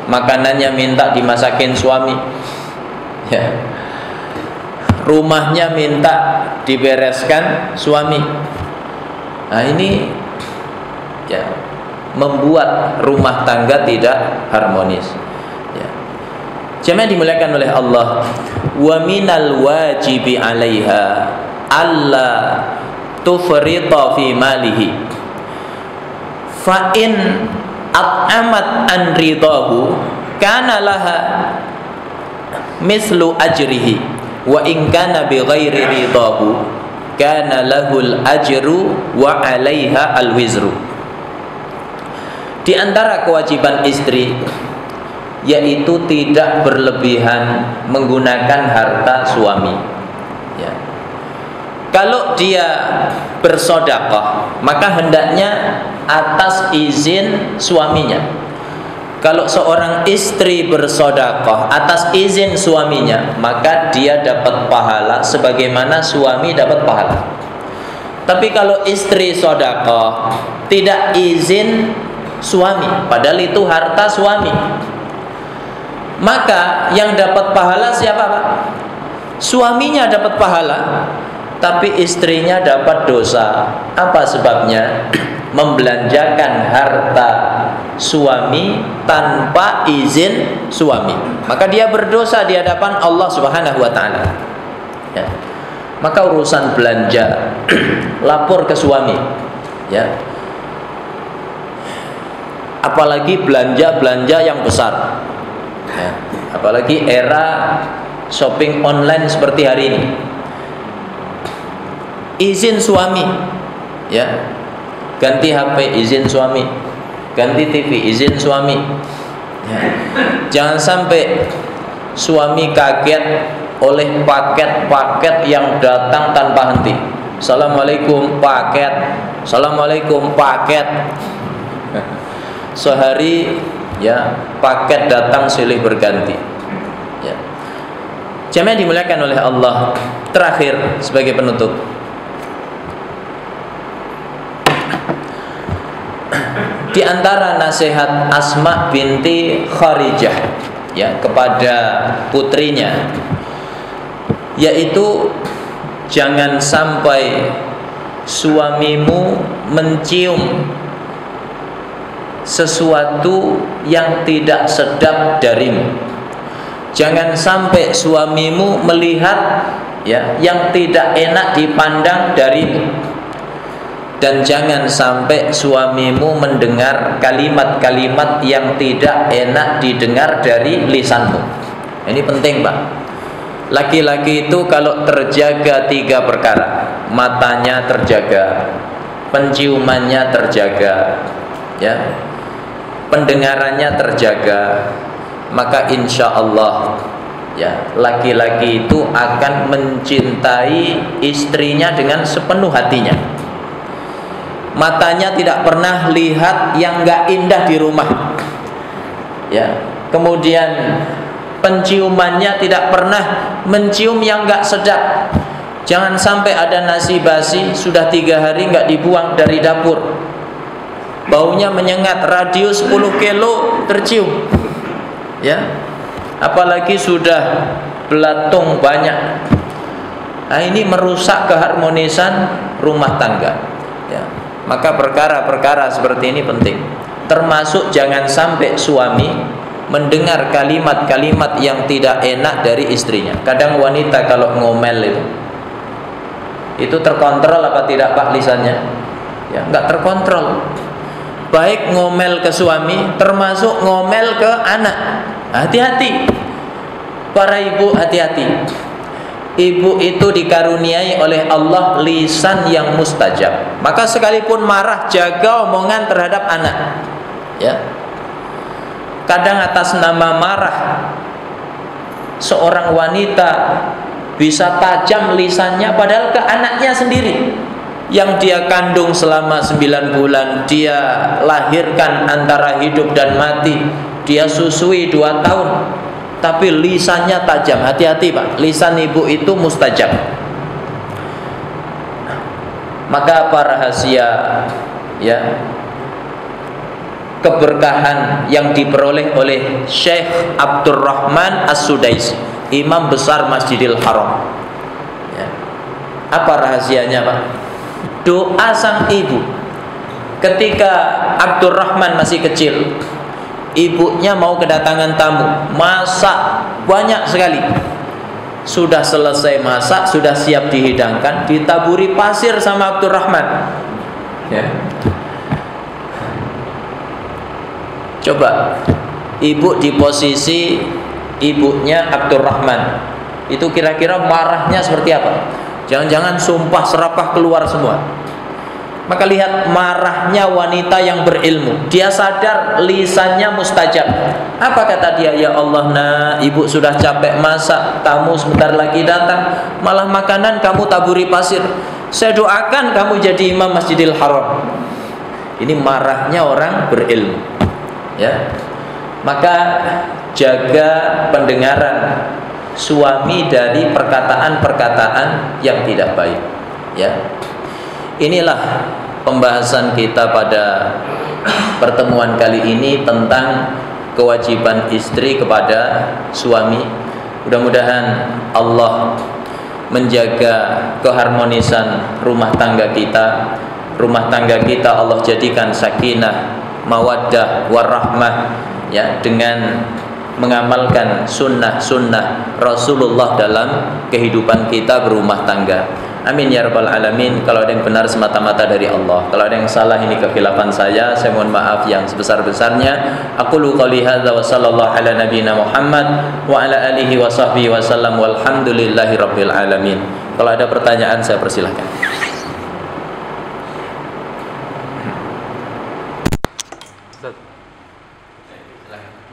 makanannya minta dimasakin suami, ya, rumahnya minta dibereskan suami. Nah, ini ya membuat rumah tangga tidak harmonis. Ya. Jemaah dimuliakan oleh Allah, wa minal wajibi 'alaiha alla tufrita fi malihi fa in at'amat an ridahu kana laha mislu ajrihi wa in kana bi ghairi ridahu kana lahul ajru wa 'alaiha al wizru. Di antara kewajiban istri yaitu tidak berlebihan menggunakan harta suami. Ya. Kalau dia bersedekah, maka hendaknya atas izin suaminya. Kalau seorang istri bersedekah atas izin suaminya, maka dia dapat pahala sebagaimana suami dapat pahala. Tapi kalau istri sedekah tidak izin suami, padahal itu harta suami, maka yang dapat pahala siapa Pak? Suaminya dapat pahala, tapi istrinya dapat dosa. Apa sebabnya? Membelanjakan harta suami tanpa izin suami, maka dia berdosa di hadapan Allah Subhanahu wa taala. Ya. Maka urusan belanja lapor ke suami, ya. Apalagi belanja yang besar, ya. Apalagi era shopping online seperti hari ini, izin suami, ya. Ganti HP izin suami, ganti TV izin suami, ya. Jangan sampai suami kaget oleh paket-paket yang datang tanpa henti. Assalamualaikum paket, assalamualaikum paket. Sehari ya paket datang silih berganti. Ya. Jemaah dimuliakan oleh Allah. Terakhir sebagai penutup, di antara nasihat Asma binti Kharijah ya kepada putrinya, yaitu jangan sampai suamimu mencium sesuatu yang tidak sedap darimu. Jangan sampai suamimu melihat ya yang tidak enak dipandang darimu. Dan jangan sampai suamimu mendengar kalimat-kalimat yang tidak enak didengar dari lisanmu. Ini penting Pak. Laki-laki itu kalau terjaga 3 perkara, matanya terjaga, penciumannya terjaga, ya, pendengarannya terjaga, maka insya Allah, ya, laki-laki itu akan mencintai istrinya dengan sepenuh hatinya. Matanya tidak pernah lihat yang gak indah di rumah, ya. Kemudian penciumannya tidak pernah mencium yang gak sedap. Jangan sampai ada nasi basi sudah 3 hari gak dibuang dari dapur, baunya menyengat, radius 10 kilo tercium, ya. Apalagi sudah belatung banyak. Nah, ini merusak keharmonisan rumah tangga, ya. Maka perkara-perkara seperti ini penting. Termasuk jangan sampai suami mendengar kalimat-kalimat yang tidak enak dari istrinya. Kadang wanita kalau ngomel itu terkontrol apa tidak Pak lisannya? Ya, enggak terkontrol. Baik ngomel ke suami, termasuk ngomel ke anak. Hati-hati, para ibu, hati-hati. Ibu itu dikaruniai oleh Allah lisan yang mustajab. Maka sekalipun marah, jaga omongan terhadap anak, ya. Kadang atas nama marah, seorang wanita bisa tajam lisannya, padahal ke anaknya sendiri yang dia kandung selama 9 bulan, dia lahirkan antara hidup dan mati, dia susui 2 tahun, tapi lisannya tajam. Hati-hati Pak, lisan ibu itu mustajab. Maka apa rahasia, ya, keberkahan yang diperoleh oleh Syekh Abdurrahman As-Sudais, imam besar Masjidil Haram, ya. Apa rahasianya Pak? Doa sang ibu ketika Abdurrahman masih kecil. Ibunya mau kedatangan tamu, masak banyak sekali. Sudah selesai masak, sudah siap dihidangkan, ditaburi pasir sama Abdurrahman, ya. Coba ibu di posisi ibunya Abdurrahman, itu kira-kira marahnya seperti apa? Jangan-jangan sumpah serapah keluar semua. Maka lihat marahnya wanita yang berilmu. Dia sadar lisannya mustajab. Apa kata dia? Ya Allah, nah, ibu sudah capek masak, tamu sebentar lagi datang, malah makanan kamu taburi pasir. Saya doakan kamu jadi imam Masjidil Haram. Ini marahnya orang berilmu, ya. Maka jaga pendengaran suami dari perkataan-perkataan yang tidak baik, ya. Inilah pembahasan kita pada pertemuan kali ini tentang kewajiban istri kepada suami. Mudah-mudahan Allah menjaga keharmonisan rumah tangga kita. Rumah tangga kita Allah jadikan sakinah, mawaddah, warahmah, ya, dengan mengamalkan sunnah-sunnah Rasulullah dalam kehidupan kita berumah tangga. Amin ya rabbal alamin. Kalau ada yang benar semata-mata dari Allah, kalau ada yang salah ini kekhilafan saya mohon maaf yang sebesar-besarnya. Aqulu qouli hadza wa sallallahu ala nabiyyina Muhammad wa ala alihi wa sahbihi wa sallam walhamdulillahi rabbil alamin. Kalau ada pertanyaan saya persilahkan. Ustaz,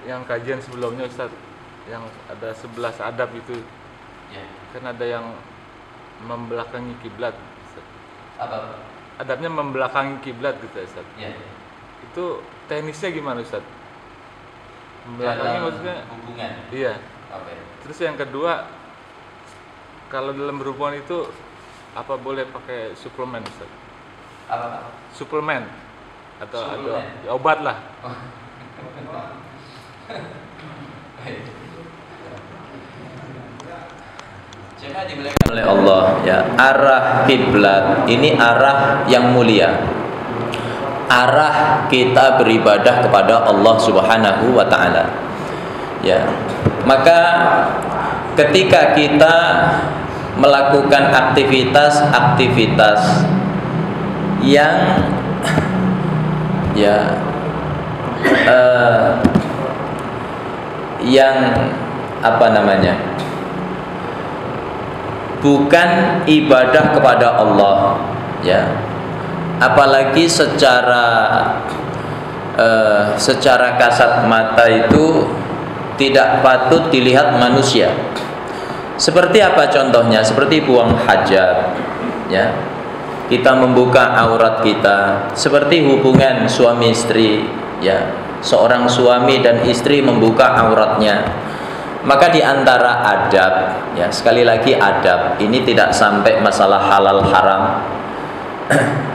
yang kajian sebelumnya Ustaz, yang ada 11 adab itu, Ya. kan ada yang membelakangi kiblat. Apa? Adabnya membelakangi kiblat gitu Ustaz. Ya. Itu teknisnya gimana Ustaz? Membelakangi maksudnya hubungan. iya. Apa ya? Terus yang kedua, kalau dalam berhubungan itu apa boleh pakai suplemen Ustaz? Apa? Suplemen atau Suplemen? ada obat lah. Jemaah dimuliakan oleh Allah, ya. Arah kiblat ini arah yang mulia. Arah kita beribadah kepada Allah Subhanahu wa taala. Ya. Maka ketika kita melakukan aktivitas-aktivitas yang yang apa namanya? bukan ibadah kepada Allah, ya. Apalagi secara kasat mata itu tidak patut dilihat manusia. Seperti apa contohnya? Seperti buang hajat, ya. Kita membuka aurat kita, seperti hubungan suami istri, ya. Seorang suami dan istri membuka auratnya. Maka di antara adab, ya, sekali lagi adab, ini tidak sampai masalah halal haram,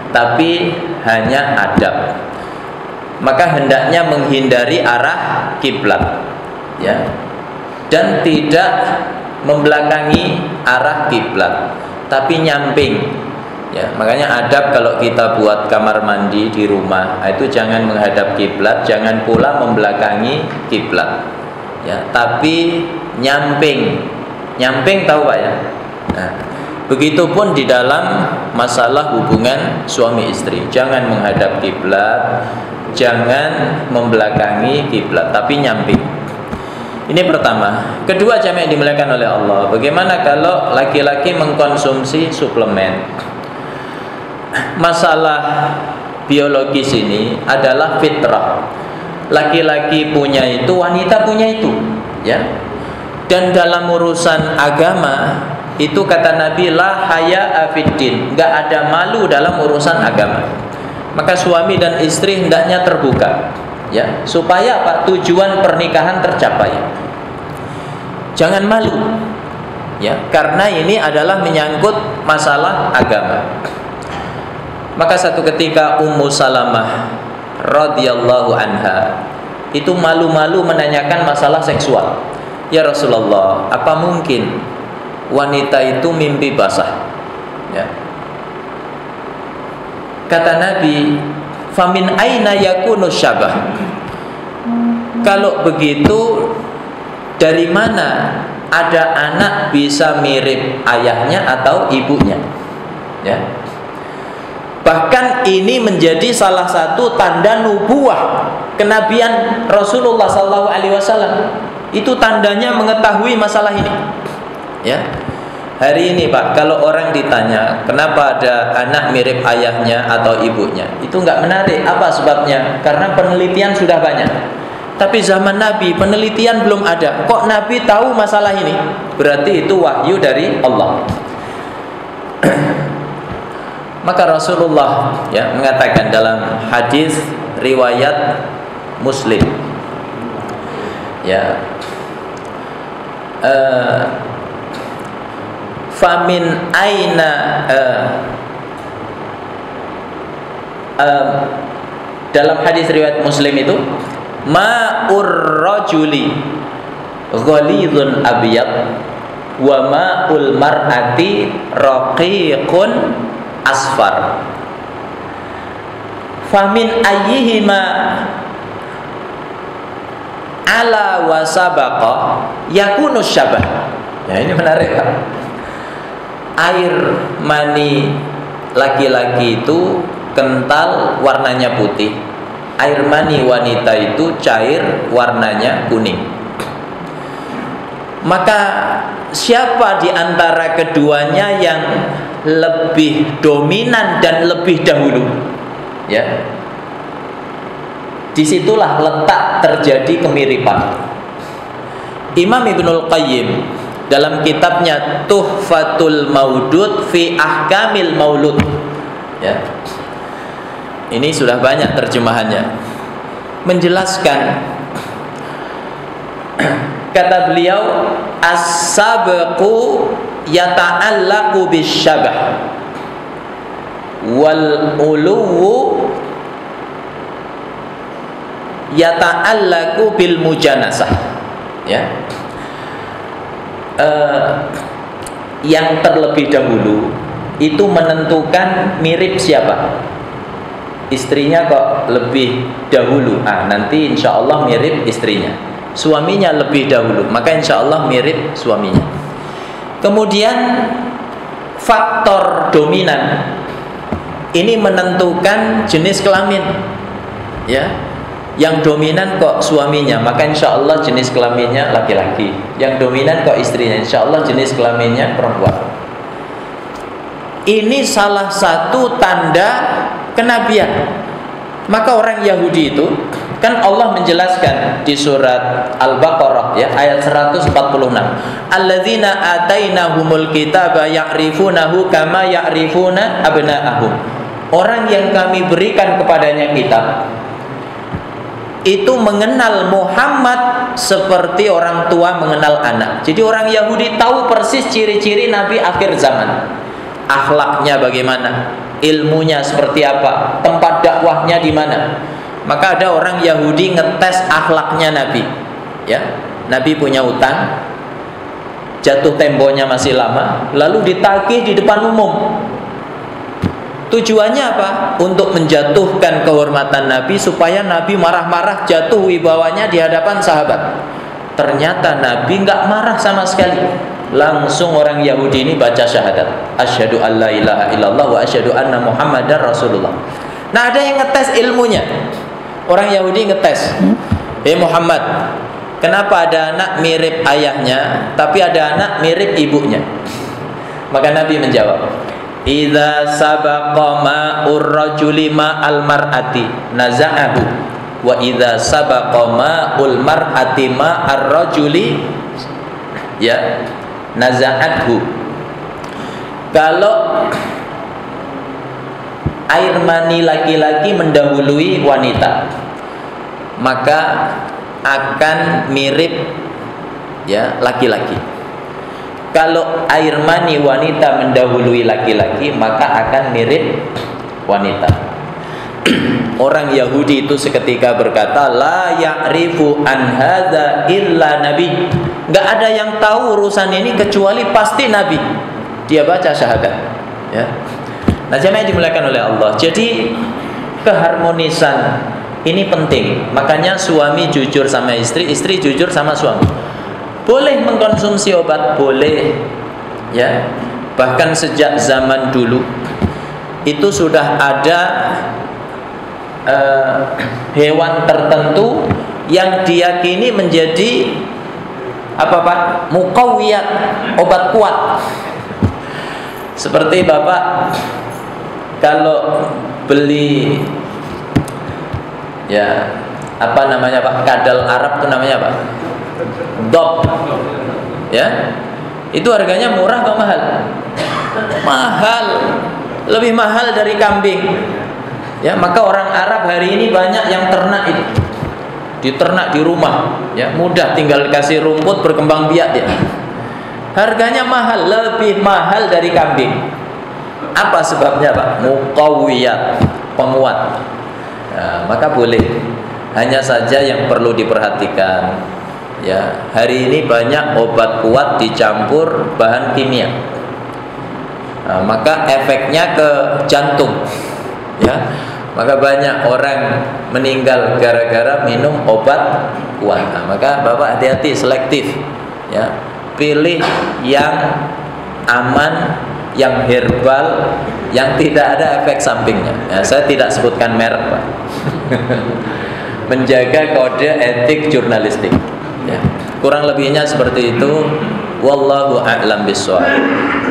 tapi hanya adab. Maka hendaknya menghindari arah kiblat, ya, dan tidak membelakangi arah kiblat, tapi nyamping, ya. Makanya adab kalau kita buat kamar mandi di rumah, itu jangan menghadap kiblat, jangan pula membelakangi kiblat, ya, tapi nyamping. Nyamping tahu Pak, ya? Nah, begitupun di dalam masalah hubungan suami istri, jangan menghadap kiblat, jangan membelakangi kiblat, tapi nyamping. Ini pertama. Kedua, jamaah yang dimuliakan oleh Allah, bagaimana kalau laki-laki mengkonsumsi suplemen? Masalah biologis ini adalah fitrah. Laki-laki punya itu, wanita punya itu, ya. Dan dalam urusan agama itu kata Nabi, la haya'a fiddin, enggak ada malu dalam urusan agama. Maka suami dan istri hendaknya terbuka, ya, supaya Pak, tujuan pernikahan tercapai. Jangan malu, ya, karena ini adalah menyangkut masalah agama. Maka satu ketika Ummu Salamah radhiyallahu anha itu malu-malu menanyakan masalah seksual. Ya Rasulullah, apa mungkin wanita itu mimpi basah? Ya. Kata Nabi, famin aina yakunu syabah. Kalau begitu, dari mana ada anak bisa mirip ayahnya atau ibunya? Ya. Bahkan ini menjadi salah satu tanda nubuah kenabian Rasulullah SAW. Itu tandanya mengetahui masalah ini, ya. Hari ini Pak, kalau orang ditanya kenapa ada anak mirip ayahnya atau ibunya, itu nggak menarik. Apa sebabnya? Karena penelitian sudah banyak. Tapi zaman Nabi penelitian belum ada. Kok Nabi tahu masalah ini? Berarti itu wahyu dari Allah. Maka Rasulullah, ya, mengatakan dalam hadis riwayat Muslim, ya, famin aina dalam hadis riwayat Muslim itu, ma'ur rajuli ghalidun abyad wa ma'ul mar'ati raqiqun asfar famin ayyihima ala wa sabaqa yakunu syabah. Ya, ini menarik Pak. Air mani laki-laki itu kental, warnanya putih. Air mani wanita itu cair, warnanya kuning. Maka siapa di antara keduanya yang lebih dominan dan lebih dahulu? Ya. Disitulah letak terjadi kemiripan. Imam Ibnul Qayyim dalam kitabnya Tuhfatul Maudud fi Ahkamil Maulud, ya, ini sudah banyak terjemahannya, menjelaskan, kata beliau, as-sabqu yata'allaqu bisyabah wal uluwu yata'allaqu bil mujanasah, ya. Yang terlebih dahulu itu menentukan mirip siapa. Istrinya kok lebih dahulu, nanti insya Allah mirip istrinya. Suaminya lebih dahulu, maka insya Allah mirip suaminya. Kemudian faktor dominan ini menentukan jenis kelamin, ya. Yang dominan kok suaminya, maka insya Allah jenis kelaminnya laki-laki. Yang dominan kok istrinya, insya Allah jenis kelaminnya perempuan. ini salah satu tanda kenabian. Maka orang Yahudi itu, kan Allah menjelaskan di surat Al-Baqarah ya, ayat 146. Alladzina atainahumul kitaba ya'rifunahu kama ya'rifuna abna'ahum. Orang yang kami berikan kepadanya kitab itu mengenal Muhammad seperti orang tua mengenal anak. Jadi orang Yahudi tahu persis ciri-ciri Nabi akhir zaman. Akhlaknya bagaimana, ilmunya seperti apa, tempat dakwahnya di mana. Maka ada orang Yahudi ngetes akhlaknya Nabi. Ya, Nabi punya utang, jatuh temponya masih lama, lalu ditagih di depan umum. Tujuannya apa? Untuk menjatuhkan kehormatan Nabi, supaya Nabi marah-marah, jatuh wibawanya di hadapan sahabat. Ternyata Nabi nggak marah sama sekali. Langsung orang Yahudi ini baca syahadat, asyhadu alla ilaha illallah wa asyhadu anna muhammadar rasulullah. Nah, ada yang ngetes ilmunya. Orang Yahudi ngetes, Muhammad, kenapa ada anak mirip ayahnya tapi ada anak mirip ibunya? Maka Nabi menjawab, idza sabaqa ma'ur rajuli ma'al mar'ati naza'ahu wa idza sabaqa ma'ul mar'ati ma'ar rajuli ya naza'athu. Kalau air mani laki-laki mendahului wanita, maka akan mirip ya laki-laki. Kalau air mani wanita mendahului laki-laki, maka akan mirip wanita. Orang Yahudi itu seketika berkata, la ya'rifu an hadza illa nabi. Enggak ada yang tahu urusan ini kecuali pasti nabi. Dia baca syahadat, ya. Nah, jemaah yang dimuliakan oleh Allah. Jadi keharmonisan ini penting. Makanya suami jujur sama istri, istri jujur sama suami. Boleh mengkonsumsi obat, boleh, ya. Bahkan sejak zaman dulu itu sudah ada hewan tertentu yang diyakini menjadi apa Pak? Muqawwiyat, obat kuat. Seperti Bapak kalau beli ya apa namanya Pak? Kadal Arab itu namanya apa? Dop. Ya. Itu harganya murah atau mahal? Mahal. Lebih mahal dari kambing. Ya, maka orang Arab hari ini banyak yang ternak itu. Diternak di rumah, ya, mudah, tinggal kasih rumput berkembang biak dia. Harganya mahal, lebih mahal dari kambing. Apa sebabnya, Pak? Muqawwiyat, penguat. Nah, maka boleh. Hanya saja yang perlu diperhatikan, ya, hari ini banyak obat kuat dicampur bahan kimia. Nah, maka efeknya ke jantung, ya. Maka banyak orang meninggal gara-gara minum obat kuat. Nah, maka Bapak hati-hati, selektif, ya. Pilih yang aman, yang herbal, yang tidak ada efek sampingnya. Ya, saya tidak sebutkan merek, Pak. Menjaga kode etik jurnalistik, ya. Kurang lebihnya seperti itu. Wallahu a'lam bishawab.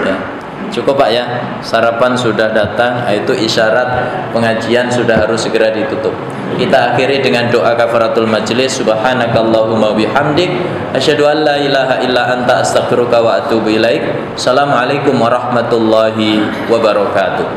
Ya. Cukup Pak ya, sarapan sudah datang, itu isyarat pengajian sudah harus segera ditutup. Kita akhiri dengan doa kafaratul majlis. Subhanakallahumma bihamdik, asyhadu an la ilaha illa anta astaghfiruka wa atubu ilaik. Assalamualaikum warahmatullahi wabarakatuh.